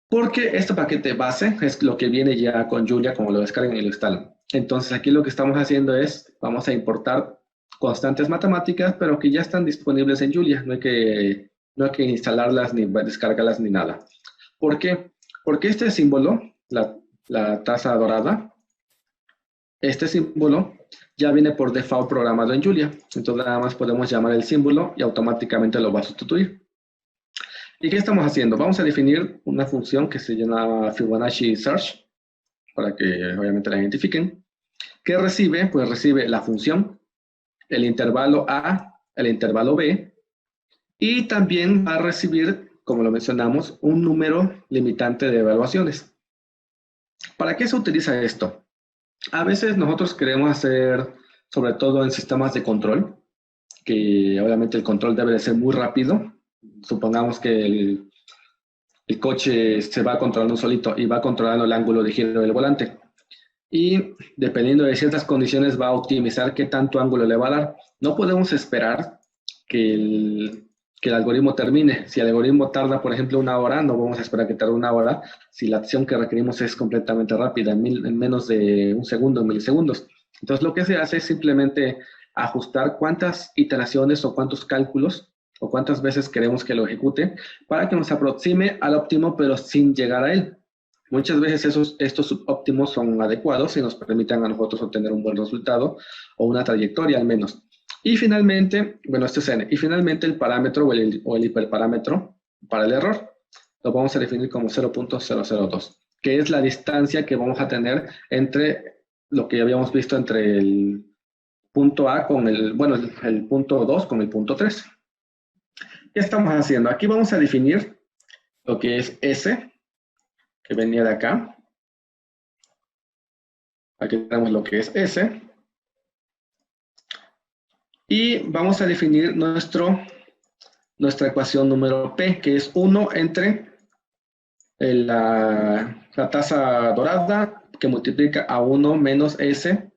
Porque este paquete base es lo que viene ya con Julia, como lo descargan y lo instalan. Entonces aquí lo que estamos haciendo es, vamos a importar constantes matemáticas, pero que ya están disponibles en Julia. No hay que instalarlas, ni descargarlas, ni nada. ¿Por qué? Porque este símbolo, la tasa dorada, este símbolo ya viene por default programado en Julia. Entonces nada más podemos llamar el símbolo y automáticamente lo va a sustituir. ¿Y qué estamos haciendo? Vamos a definir una función que se llama Fibonacci Search, para que obviamente la identifiquen. ¿Qué recibe? Pues recibe la función, el intervalo A, el intervalo B, y también va a recibir, como lo mencionamos, un número limitante de evaluaciones. ¿Para qué se utiliza esto? A veces nosotros queremos hacer, sobre todo en sistemas de control, que obviamente el control debe de ser muy rápido. Supongamos que el coche se va controlando solito y va controlando el ángulo de giro del volante. Y dependiendo de ciertas condiciones va a optimizar qué tanto ángulo le va a dar. No podemos esperar que el algoritmo termine. Si el algoritmo tarda, por ejemplo, 1 hora, no vamos a esperar que tarde 1 hora si la acción que requerimos es completamente rápida, en menos de un segundo, en milisegundos. Entonces lo que se hace es simplemente ajustar cuántas iteraciones o cuántos cálculos o cuántas veces queremos que lo ejecute para que nos aproxime al óptimo, pero sin llegar a él. Muchas veces estos subóptimos son adecuados y nos permiten a nosotros obtener un buen resultado o una trayectoria al menos. Y finalmente, bueno, esto es n. Y finalmente el parámetro o el hiperparámetro para el error lo vamos a definir como 0.002, que es la distancia que vamos a tener entre lo que ya habíamos visto entre el punto A con el punto 2 con el punto 3. ¿Qué estamos haciendo? Aquí vamos a definir lo que es S, que venía de acá. Aquí tenemos lo que es S. Y vamos a definir nuestra ecuación número P, que es 1 entre la tasa dorada, que multiplica a 1 menos S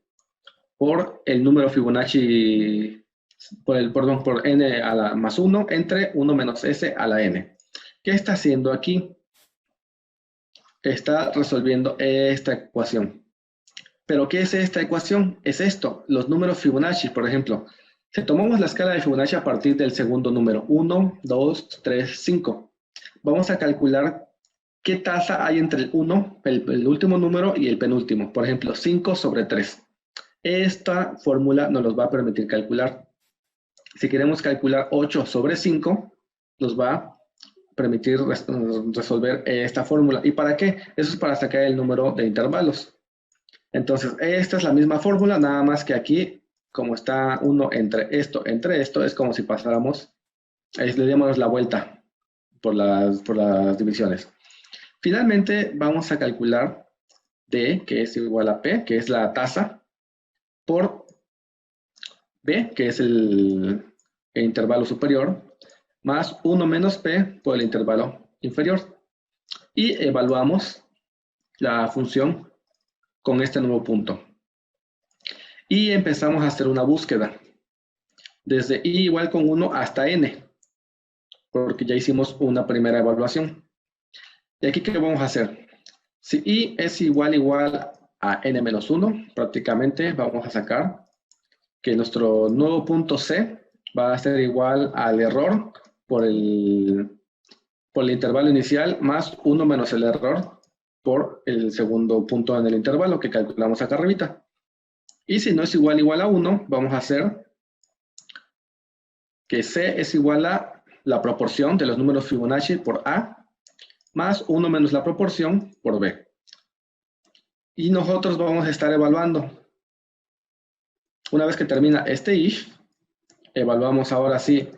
por el número Fibonacci, por n a la más 1 entre 1 menos S a la n. ¿Qué está haciendo aquí? Está resolviendo esta ecuación. ¿Pero qué es esta ecuación? Es esto, los números Fibonacci, por ejemplo. Si tomamos la escala de Fibonacci a partir del segundo número, 1, 2, 3, 5, vamos a calcular qué tasa hay entre el 1, el último número, y el penúltimo. Por ejemplo, 5 sobre 3. Esta fórmula nos los va a permitir calcular. Si queremos calcular 8 sobre 5, nos va a permitir resolver esta fórmula. ¿Y para qué? Eso es para sacar el número de intervalos. Entonces, esta es la misma fórmula, nada más que aquí como está 1 entre esto, es como si pasáramos, le demos la vuelta por las divisiones. Finalmente, vamos a calcular D, que es igual a P, que es la tasa, por B, que es el intervalo superior, más 1 menos P por el intervalo inferior. Y evaluamos la función con este nuevo punto. Y empezamos a hacer una búsqueda. Desde i igual con 1 hasta n, porque ya hicimos una primera evaluación. ¿Y aquí qué vamos a hacer? Si i es igual a n menos 1, prácticamente vamos a sacar que nuestro nuevo punto C va a ser igual al error por el intervalo inicial más 1 menos el error por el segundo punto en el intervalo que calculamos acá arribita. Y si no es igual a 1, vamos a hacer que C es igual a la proporción de los números Fibonacci por A más 1 menos la proporción por B. Y nosotros vamos a estar evaluando. Una vez que termina este if, evaluamos ahora sí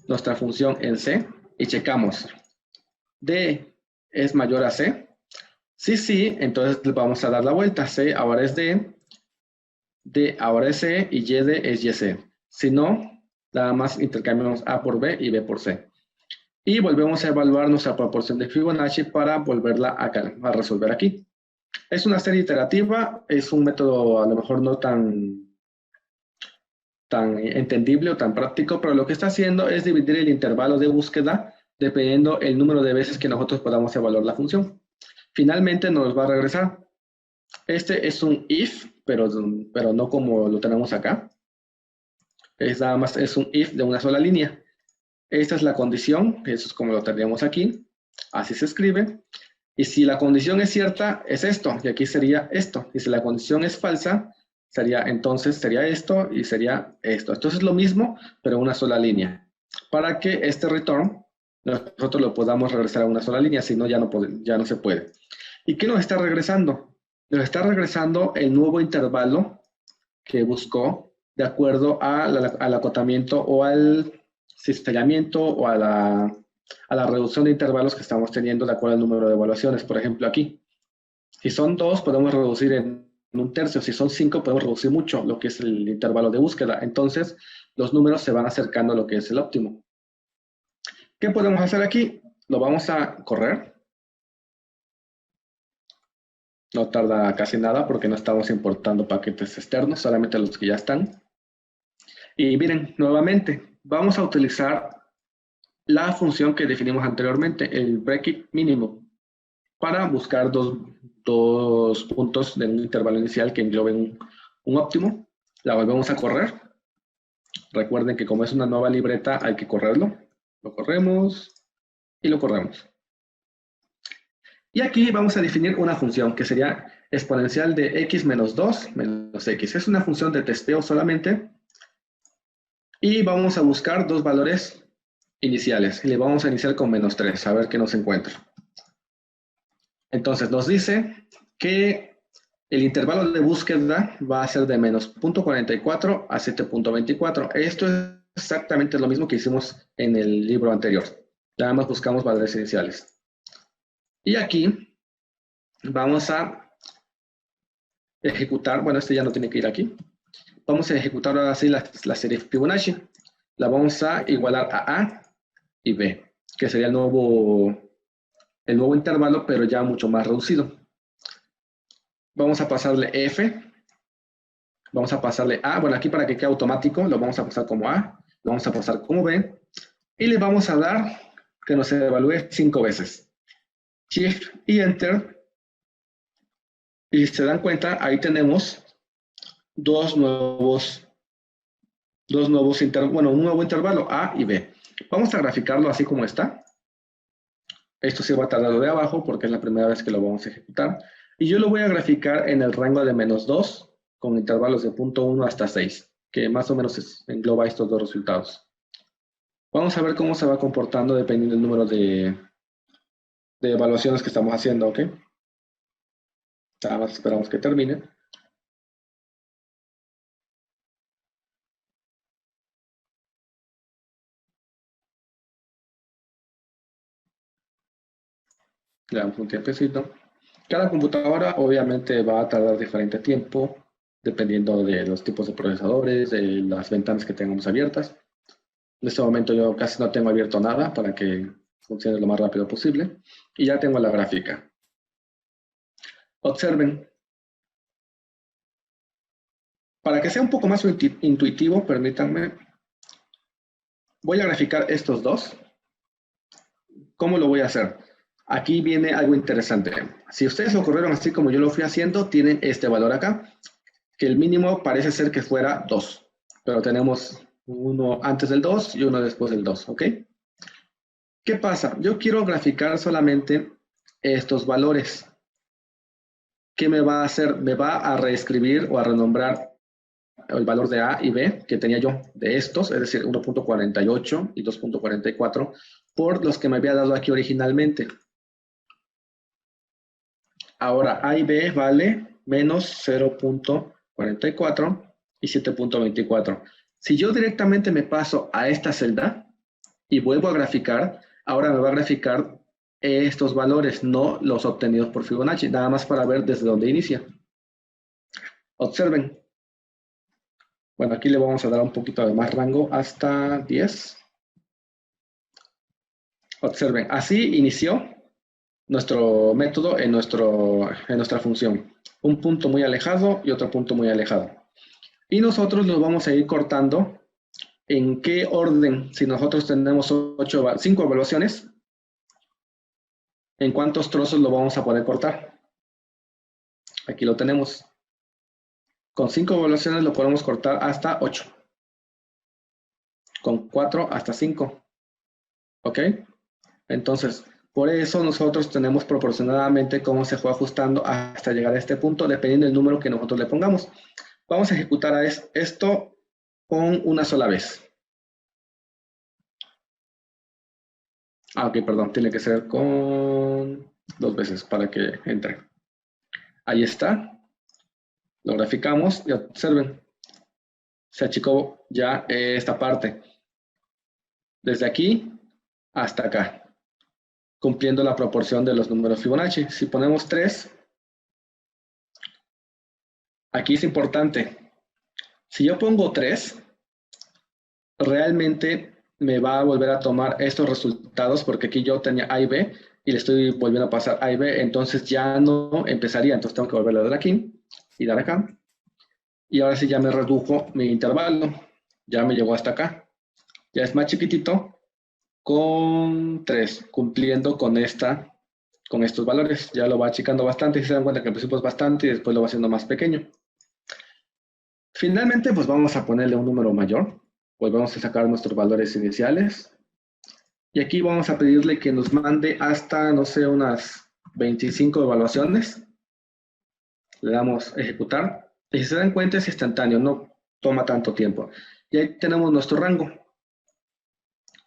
nuestra función en C y checamos. D es mayor a C. Sí, entonces le vamos a dar la vuelta. C ahora es D, D ahora es C y YD es YC. Si no, nada más intercambiamos A por B y B por C. Y volvemos a evaluar nuestra proporción de Fibonacci para volverla a resolver aquí. Es una serie iterativa, es un método a lo mejor no tan entendible o tan práctico, pero lo que está haciendo es dividir el intervalo de búsqueda dependiendo el número de veces que nosotros podamos evaluar la función. Finalmente nos va a regresar. Este es un if, pero no como lo tenemos acá. Nada más es un if de una sola línea. Esta es la condición, eso es como lo tendríamos aquí. Así se escribe. Y si la condición es cierta, es esto, y aquí sería esto. Y si la condición es falsa, entonces sería esto y sería esto. Entonces es lo mismo, pero una sola línea. Para que este return nosotros lo podamos regresar a una sola línea, si no, ya no se puede. ¿Y qué nos está regresando? Nos está regresando el nuevo intervalo que buscó de acuerdo al acotamiento o al cistellamiento o a la reducción de intervalos que estamos teniendo de acuerdo al número de evaluaciones. Por ejemplo, aquí. Si son 2, podemos reducir en 1/3. Si son 5, podemos reducir mucho lo que es el intervalo de búsqueda. Entonces, los números se van acercando a lo que es el óptimo. ¿Qué podemos hacer aquí? Lo vamos a correr. No tarda casi nada porque no estamos importando paquetes externos, solamente los que ya están. Y miren, nuevamente, vamos a utilizar la función que definimos anteriormente, el break mínimo, para buscar dos puntos de un intervalo inicial que engloben un óptimo. La volvemos a correr. Recuerden que como es una nueva libreta hay que correrlo. Lo corremos y lo corremos. Y aquí vamos a definir una función que sería exponencial de x menos 2 menos x. Es una función de testeo solamente. Y vamos a buscar dos valores iniciales. Y le vamos a iniciar con menos 3, a ver qué nos encuentra. Entonces nos dice que el intervalo de búsqueda va a ser de menos 0.44 a 7.24. Esto es exactamente lo mismo que hicimos en el libro anterior. Nada más buscamos valores iniciales. Y aquí vamos a ejecutar, bueno, este ya no tiene que ir aquí. Vamos a ejecutar ahora sí la serie Fibonacci. La vamos a igualar a A y B, que sería el nuevo intervalo, pero ya mucho más reducido. Vamos a pasarle F. Vamos a pasarle A. Bueno, aquí para que quede automático, lo vamos a pasar como A. Lo vamos a pasar como B. Y le vamos a dar que nos evalúe 5 veces. Shift y Enter. Y si se dan cuenta, ahí tenemos un nuevo intervalo, A y B. Vamos a graficarlo así como está. Esto sí va a tardar lo de abajo porque es la primera vez que lo vamos a ejecutar. Y yo lo voy a graficar en el rango de menos 2 con intervalos de 0.1 hasta 6, que más o menos engloba estos dos resultados. Vamos a ver cómo se va comportando dependiendo del número de evaluaciones que estamos haciendo, ¿ok? Nada más esperamos que termine. Le damos un tiempecito. Cada computadora obviamente va a tardar diferente tiempo, dependiendo de los tipos de procesadores, de las ventanas que tengamos abiertas. En este momento yo casi no tengo abierto nada para que funcione lo más rápido posible. Y ya tengo la gráfica. Observen. Para que sea un poco más intuitivo, permítanme, voy a graficar estos dos. ¿Cómo lo voy a hacer? Aquí viene algo interesante. Si ustedes lo corrieron así como yo lo fui haciendo, tienen este valor acá, que el mínimo parece ser que fuera 2, pero tenemos uno antes del 2 y uno después del 2, ¿ok? ¿Qué pasa? Yo quiero graficar solamente estos valores. ¿Qué me va a hacer? Me va a reescribir o a renombrar el valor de A y B que tenía yo de estos, es decir, 1.48 y 2.44, por los que me había dado aquí originalmente. Ahora, A y B vale menos 0.44 y 7.24. Si yo directamente me paso a esta celda y vuelvo a graficar, ahora me va a graficar estos valores, no los obtenidos por Fibonacci, nada más para ver desde dónde inicia. Observen. Bueno, aquí le vamos a dar un poquito de más rango hasta 10. Observen, así inició nuestro método en nuestra función. Un punto muy alejado y otro punto muy alejado. Y nosotros los vamos a ir cortando. ¿En qué orden? Si nosotros tenemos 5 evaluaciones, ¿en cuántos trozos lo vamos a poder cortar? Aquí lo tenemos. Con 5 evaluaciones lo podemos cortar hasta 8. Con 4 hasta 5. ¿Ok? Entonces, por eso nosotros tenemos proporcionadamente cómo se fue ajustando hasta llegar a este punto, dependiendo del número que nosotros le pongamos. Vamos a ejecutar esto con una sola vez. Ok, perdón, tiene que ser con 2 veces para que entre. Ahí está. Lo graficamos y observen. Se achicó ya esta parte. Desde aquí hasta acá. Cumpliendo la proporción de los números Fibonacci. Si ponemos 3, aquí es importante. Si yo pongo 3, realmente me va a volver a tomar estos resultados porque aquí yo tenía A y B y le estoy volviendo a pasar A y B, entonces ya no empezaría. Entonces tengo que volverlo a dar aquí y dar acá. Y ahora sí ya me redujo mi intervalo. Ya me llegó hasta acá. Ya es más chiquitito. Con 3, cumpliendo con estos valores. Ya lo va achicando bastante y se dan cuenta que al principio es bastante y después lo va haciendo más pequeño. Finalmente, pues vamos a ponerle un número mayor. Volvemos a sacar nuestros valores iniciales. Y aquí vamos a pedirle que nos mande hasta, no sé, unas 25 evaluaciones. Le damos ejecutar. Y si se dan cuenta es instantáneo, no toma tanto tiempo. Y ahí tenemos nuestro rango.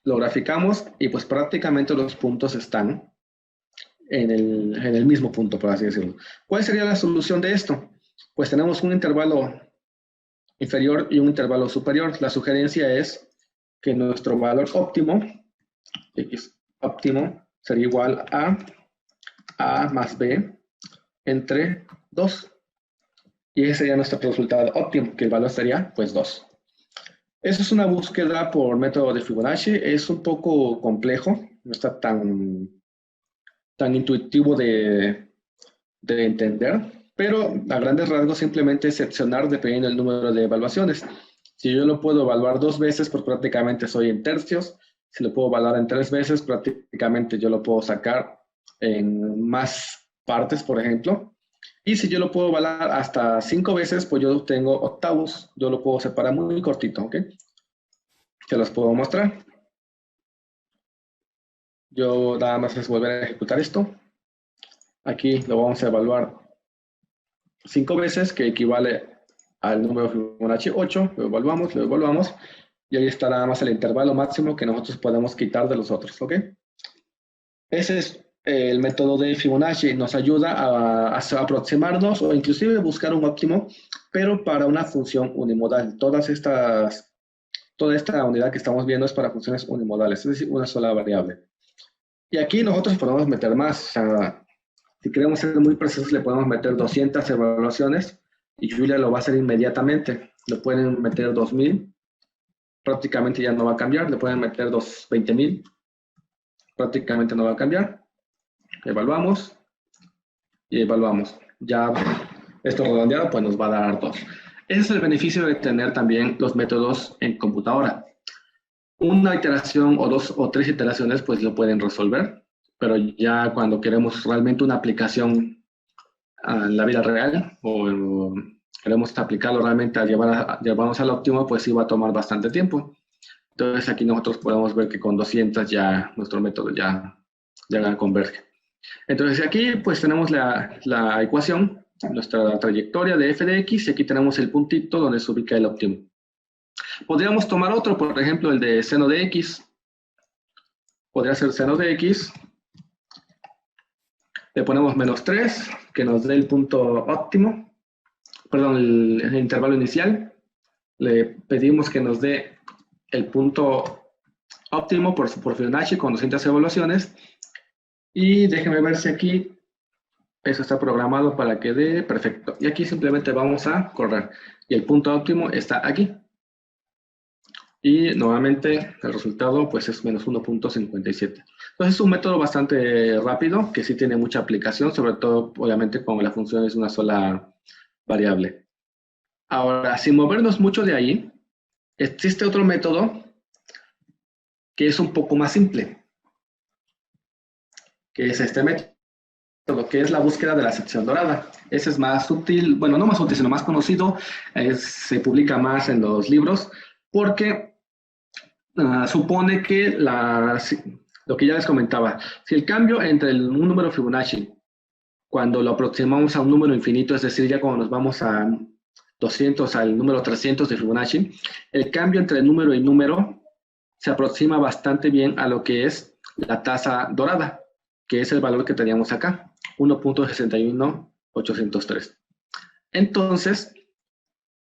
Lo graficamos y pues prácticamente los puntos están en el mismo punto, por así decirlo. ¿Cuál sería la solución de esto? Pues tenemos un intervalo inferior y un intervalo superior. La sugerencia es que nuestro valor óptimo, x óptimo, sería igual a A más B entre 2. Y ese sería nuestro resultado óptimo, que el valor sería pues 2. Eso es una búsqueda por método de Fibonacci. Es un poco complejo, no está tan intuitivo de entender, pero a grandes rasgos simplemente es seccionar dependiendo del número de evaluaciones. Si yo lo puedo evaluar 2 veces, pues prácticamente soy en tercios. Si lo puedo evaluar en 3 veces, prácticamente yo lo puedo sacar en más partes, por ejemplo. Y si yo lo puedo evaluar hasta 5 veces, pues yo tengo octavos. Yo lo puedo separar muy cortito, ¿ok? Se los puedo mostrar. Yo nada más es volver a ejecutar esto. Aquí lo vamos a evaluar 5 veces, que equivale al número Fibonacci 8. Lo evaluamos. Y ahí está nada más el intervalo máximo que nosotros podemos quitar de los otros, ¿ok? Ese es el método de Fibonacci. Nos ayuda a aproximarnos o inclusive buscar un óptimo, pero para una función unimodal. Toda esta unidad que estamos viendo es para funciones unimodales, es decir, una sola variable. Y aquí nosotros podemos meter más. O sea, si queremos ser muy precisos, le podemos meter 200 evaluaciones y Julia lo va a hacer inmediatamente. Le pueden meter 2000, prácticamente ya no va a cambiar. Le pueden meter 20,000, prácticamente no va a cambiar. Evaluamos y evaluamos. Ya esto redondeado pues nos va a dar 2. Ese es el beneficio de tener también los métodos en computadora. Una iteración o 2 o 3 iteraciones pues lo pueden resolver, pero ya cuando queremos realmente una aplicación en la vida real o queremos aplicarlo realmente a llevarnos al óptimo, pues sí va a tomar bastante tiempo. Entonces aquí nosotros podemos ver que con 200 ya nuestro método ya converge. Entonces aquí pues tenemos la ecuación, nuestra trayectoria de f de x, y aquí tenemos el puntito donde se ubica el óptimo. Podríamos tomar otro, por ejemplo, el de seno de x. Podría ser seno de x. Le ponemos menos 3, que nos dé el punto óptimo. Perdón, el intervalo inicial. Le pedimos que nos dé el punto óptimo por Fibonacci con 200 evaluaciones. Y déjenme ver si aquí eso está programado para que dé perfecto. Y aquí simplemente vamos a correr. Y el punto óptimo está aquí. Y nuevamente el resultado pues es menos 1.57. Entonces es un método bastante rápido que sí tiene mucha aplicación, sobre todo obviamente cuando la función es una sola variable. Ahora, sin movernos mucho de ahí, existe otro método que es un poco más simple, que es este método, que es la búsqueda de la sección dorada. Ese es más útil, bueno, no más útil, sino más conocido, se publica más en los libros, porque supone que lo que ya les comentaba, si el cambio entre un número Fibonacci, cuando lo aproximamos a un número infinito, es decir, ya cuando nos vamos a 200, al número 300 de Fibonacci, el cambio entre número y número se aproxima bastante bien a lo que es la tasa dorada, que es el valor que teníamos acá, 1.61803. Entonces,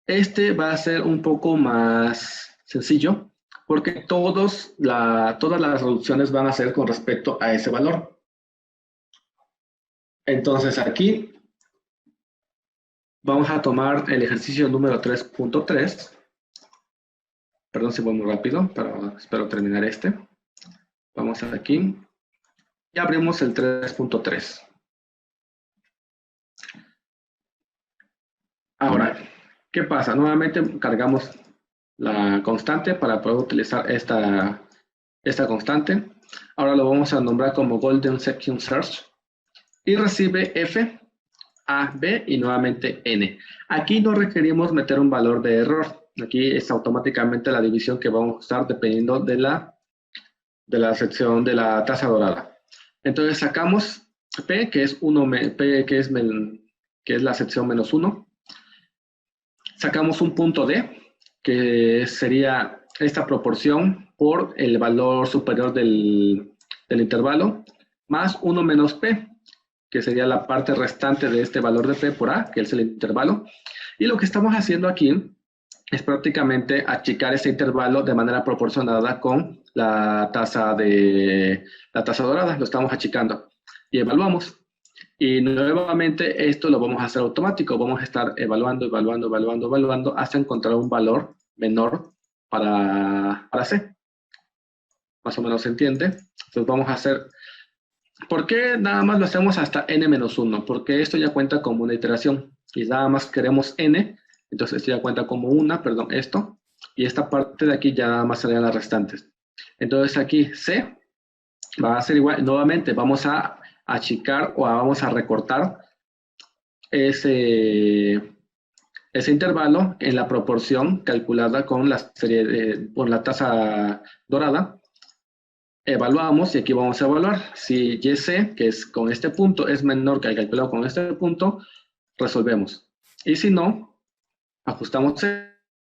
este va a ser un poco más sencillo, porque todas las reducciones van a ser con respecto a ese valor. Entonces aquí vamos a tomar el ejercicio número 3.3. Perdón si voy muy rápido, pero espero terminar este. Vamos aquí y abrimos el 3.3. Ahora, ¿qué pasa? Nuevamente cargamos la constante para poder utilizar esta constante. Ahora lo vamos a nombrar como Golden Section Search y recibe f, a, b y nuevamente n. Aquí no requerimos meter un valor de error. Aquí es automáticamente la división que vamos a usar dependiendo de la sección de la tasa dorada. Entonces sacamos p, que es que es la sección menos 1. Sacamos un punto d, que sería esta proporción por el valor superior del intervalo, más 1 menos p, que sería la parte restante de este valor de p por a, que es el intervalo. Y lo que estamos haciendo aquí es prácticamente achicar ese intervalo de manera proporcionada con la tasa dorada. Lo estamos achicando y evaluamos. Y nuevamente esto lo vamos a hacer automático. Vamos a estar evaluando hasta encontrar un valor menor para C. Más o menos se entiende. Entonces vamos a hacer... ¿Por qué nada más lo hacemos hasta n-1? Porque esto ya cuenta como una iteración. Y nada más queremos n. Entonces esto ya cuenta como esto. Y esta parte de aquí ya nada más serían las restantes. Entonces aquí C va a ser igual. Nuevamente vamos a achicar o vamos a recortar ese intervalo en la proporción calculada con la tasa dorada. Evaluamos y aquí vamos a evaluar. Si YC, que es con este punto, es menor que el calculado con este punto, resolvemos. Y si no, ajustamos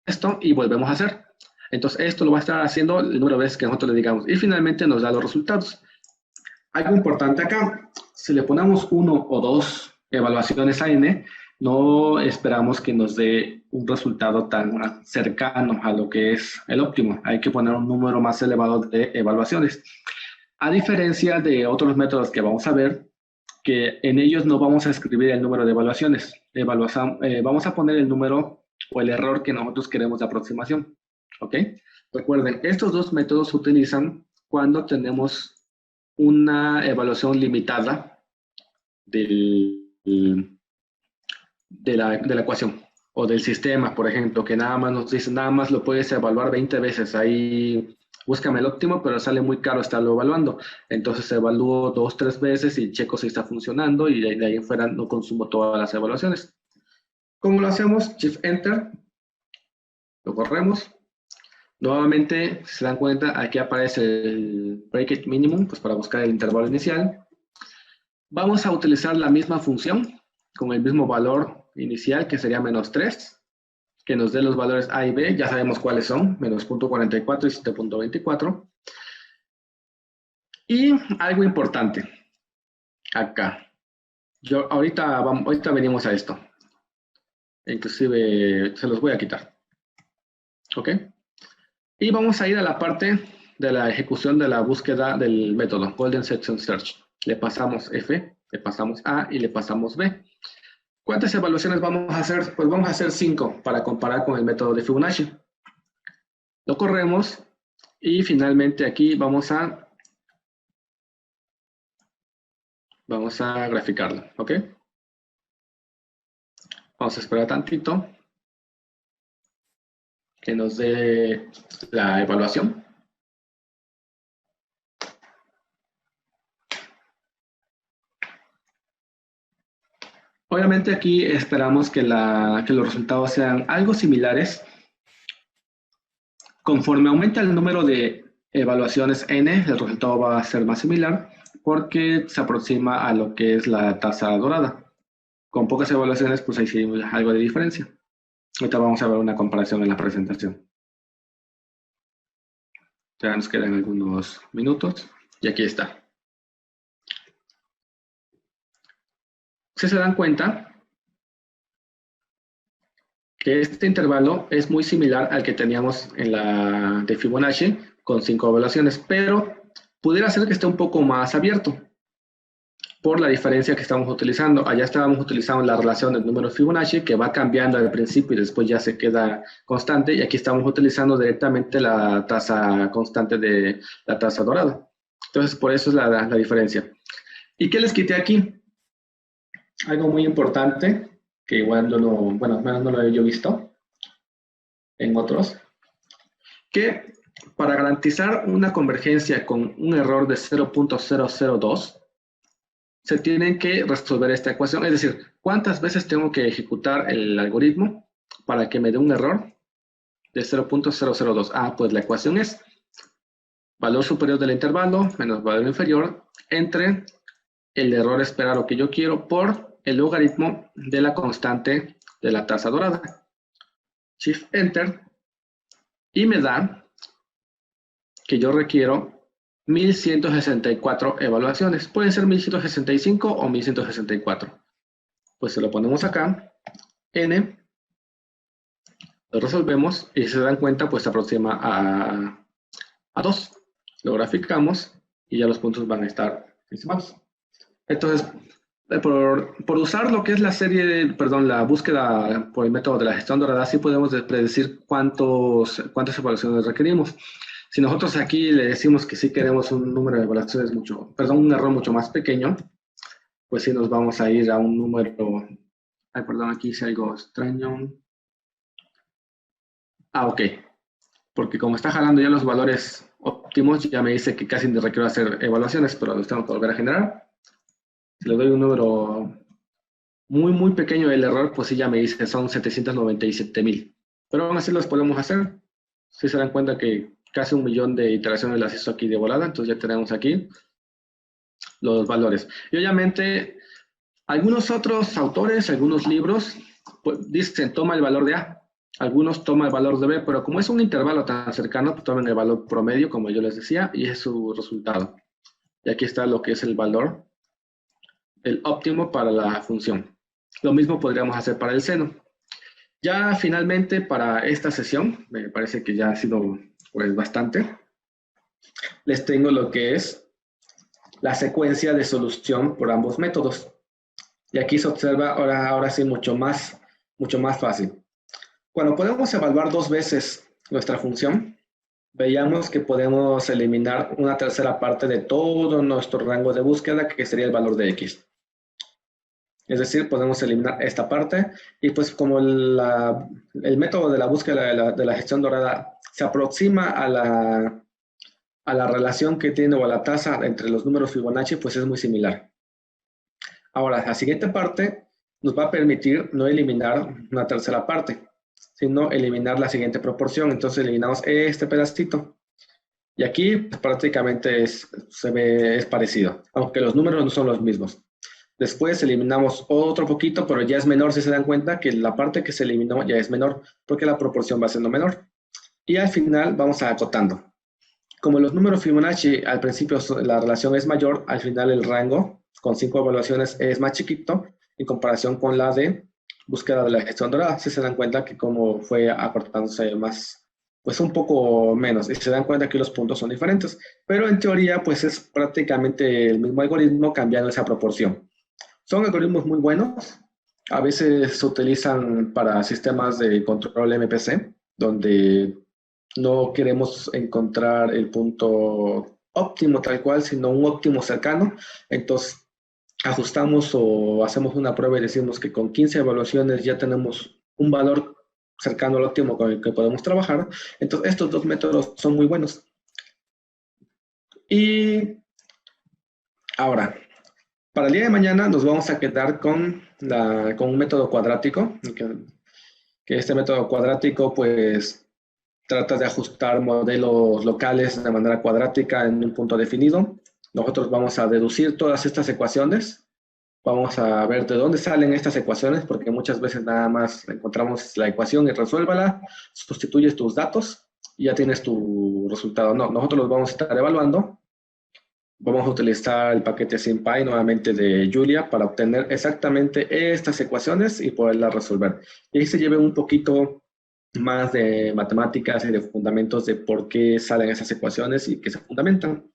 esto y volvemos a hacer. Entonces esto lo va a estar haciendo el número de veces que nosotros le digamos. Y finalmente nos da los resultados. Algo importante acá, si le ponemos 1 o 2 evaluaciones a n, no esperamos que nos dé un resultado tan cercano a lo que es el óptimo. Hay que poner un número más elevado de evaluaciones. A diferencia de otros métodos que vamos a ver, que en ellos no vamos a escribir el número de evaluaciones. Vamos a poner el número o el error que nosotros queremos de aproximación. ¿Ok? Recuerden, estos dos métodos se utilizan cuando tenemos una evaluación limitada de la ecuación o del sistema, por ejemplo, que nada más nos dice, nada más lo puedes evaluar 20 veces. Ahí búscame el óptimo, pero sale muy caro estarlo evaluando. Entonces evalúo 2, 3 veces y checo si está funcionando y de ahí en fuera no consumo todas las evaluaciones. ¿Cómo lo hacemos? Shift Enter. Lo corremos. Nuevamente, si se dan cuenta, aquí aparece el Break Minimum, pues para buscar el intervalo inicial. Vamos a utilizar la misma función con el mismo valor inicial, que sería -3, que nos dé los valores A y B, ya sabemos cuáles son, -0.44 y 7.24. Y algo importante, acá. Ahorita venimos a esto. Inclusive se los voy a quitar. ¿Ok? Y vamos a ir a la parte de la ejecución de la búsqueda del método Golden Section Search. Le pasamos F, le pasamos A y le pasamos B. ¿Cuántas evaluaciones vamos a hacer? Pues vamos a hacer 5 para comparar con el método de Fibonacci. Lo corremos y finalmente aquí vamos a graficarlo, ¿ok? Vamos a esperar tantito que nos dé la evaluación. Obviamente aquí esperamos que los resultados sean algo similares. Conforme aumenta el número de evaluaciones n, el resultado va a ser más similar porque se aproxima a lo que es la tasa dorada. Con pocas evaluaciones, pues ahí sí hay algo de diferencia. Ahorita vamos a ver una comparación en la presentación. Ya nos quedan algunos minutos y aquí está. Si se dan cuenta que este intervalo es muy similar al que teníamos en la de Fibonacci con 5 evaluaciones, pero pudiera ser que esté un poco más abierto por la diferencia que estamos utilizando. Allá estábamos utilizando la relación del número Fibonacci que va cambiando al principio y después ya se queda constante, y aquí estamos utilizando directamente la tasa constante de la tasa dorada. Entonces, por eso es la diferencia. ¿Y qué les quité aquí? Algo muy importante, que igual bueno, al menos no lo he yo visto en otros, que para garantizar una convergencia con un error de 0.002, se tienen que resolver esta ecuación, es decir, ¿cuántas veces tengo que ejecutar el algoritmo para que me dé un error de 0.002? Ah, pues la ecuación es valor superior del intervalo menos valor inferior entre el error esperado que yo quiero por el logaritmo de la constante de la tasa dorada. Shift Enter y me da que yo requiero 1164 evaluaciones. Pueden ser 1165 o 1164. Pues se lo ponemos acá, n, lo resolvemos y si se dan cuenta, pues se aproxima a 2. Lo graficamos y ya los puntos van a estar encimados. Entonces, por usar lo que es la búsqueda por el método de la gestión dorada, sí podemos predecir cuántas evaluaciones requerimos. Si nosotros aquí le decimos que sí queremos un número de evaluaciones un error mucho más pequeño, pues sí nos vamos a ir a un número. Ay, perdón, aquí hice algo extraño. Ah, ok. Porque como está jalando ya los valores óptimos, ya me dice que casi no requiero hacer evaluaciones, pero los tengo que volver a generar. Si le doy un número muy pequeño del error, pues sí ya me dice que son 797,000. Pero aún así los podemos hacer. Si se dan cuenta que casi 1.000.000 de iteraciones las hizo aquí de volada, entonces ya tenemos aquí los valores. Y obviamente, algunos otros autores, algunos libros, pues dicen toma el valor de A. Algunos toman el valor de B, pero como es un intervalo tan cercano, pues toman el valor promedio, como yo les decía, y es su resultado. Y aquí está lo que es el valor, el óptimo para la función. Lo mismo podríamos hacer para el seno. Ya finalmente para esta sesión, me parece que ya ha sido pues bastante, les tengo lo que es la secuencia de solución por ambos métodos. Y aquí se observa ahora sí mucho más fácil. Cuando podemos evaluar 2 veces nuestra función, veíamos que podemos eliminar una tercera parte de todo nuestro rango de búsqueda, que sería el valor de X. Es decir, podemos eliminar esta parte y pues como el método de la búsqueda de la gestión dorada se aproxima a la relación que tiene o a la tasa entre los números Fibonacci, pues es muy similar. Ahora, la siguiente parte nos va a permitir no eliminar una tercera parte, sino eliminar la siguiente proporción. Entonces eliminamos este pedacito. Y aquí pues, prácticamente es parecido, aunque los números no son los mismos. Después eliminamos otro poquito, pero ya es menor, si se dan cuenta que la parte que se eliminó ya es menor, porque la proporción va siendo menor. Y al final vamos acotando. Como los números Fibonacci al principio la relación es mayor, al final el rango con 5 evaluaciones es más chiquito en comparación con la de búsqueda de la gestión dorada. Si se dan cuenta que como fue acortándose más, pues un poco menos, y se dan cuenta que los puntos son diferentes, pero en teoría pues es prácticamente el mismo algoritmo cambiando esa proporción. Son algoritmos muy buenos, a veces se utilizan para sistemas de control MPC, donde no queremos encontrar el punto óptimo tal cual, sino un óptimo cercano. Entonces, ajustamos o hacemos una prueba y decimos que con 15 evaluaciones ya tenemos un valor cercano al óptimo con el que podemos trabajar. Entonces, estos 2 métodos son muy buenos. Y ahora, para el día de mañana nos vamos a quedar con un método cuadrático, que este método cuadrático pues trata de ajustar modelos locales de manera cuadrática en un punto definido. Nosotros vamos a deducir todas estas ecuaciones. Vamos a ver de dónde salen estas ecuaciones, porque muchas veces nada más encontramos la ecuación y resuélvala, sustituyes tus datos y ya tienes tu resultado. No, nosotros los vamos a estar evaluando. Vamos a utilizar el paquete SymPy nuevamente de Julia para obtener exactamente estas ecuaciones y poderlas resolver. Y ahí se lleve un poquito más de matemáticas y de fundamentos de por qué salen esas ecuaciones y qué se fundamentan.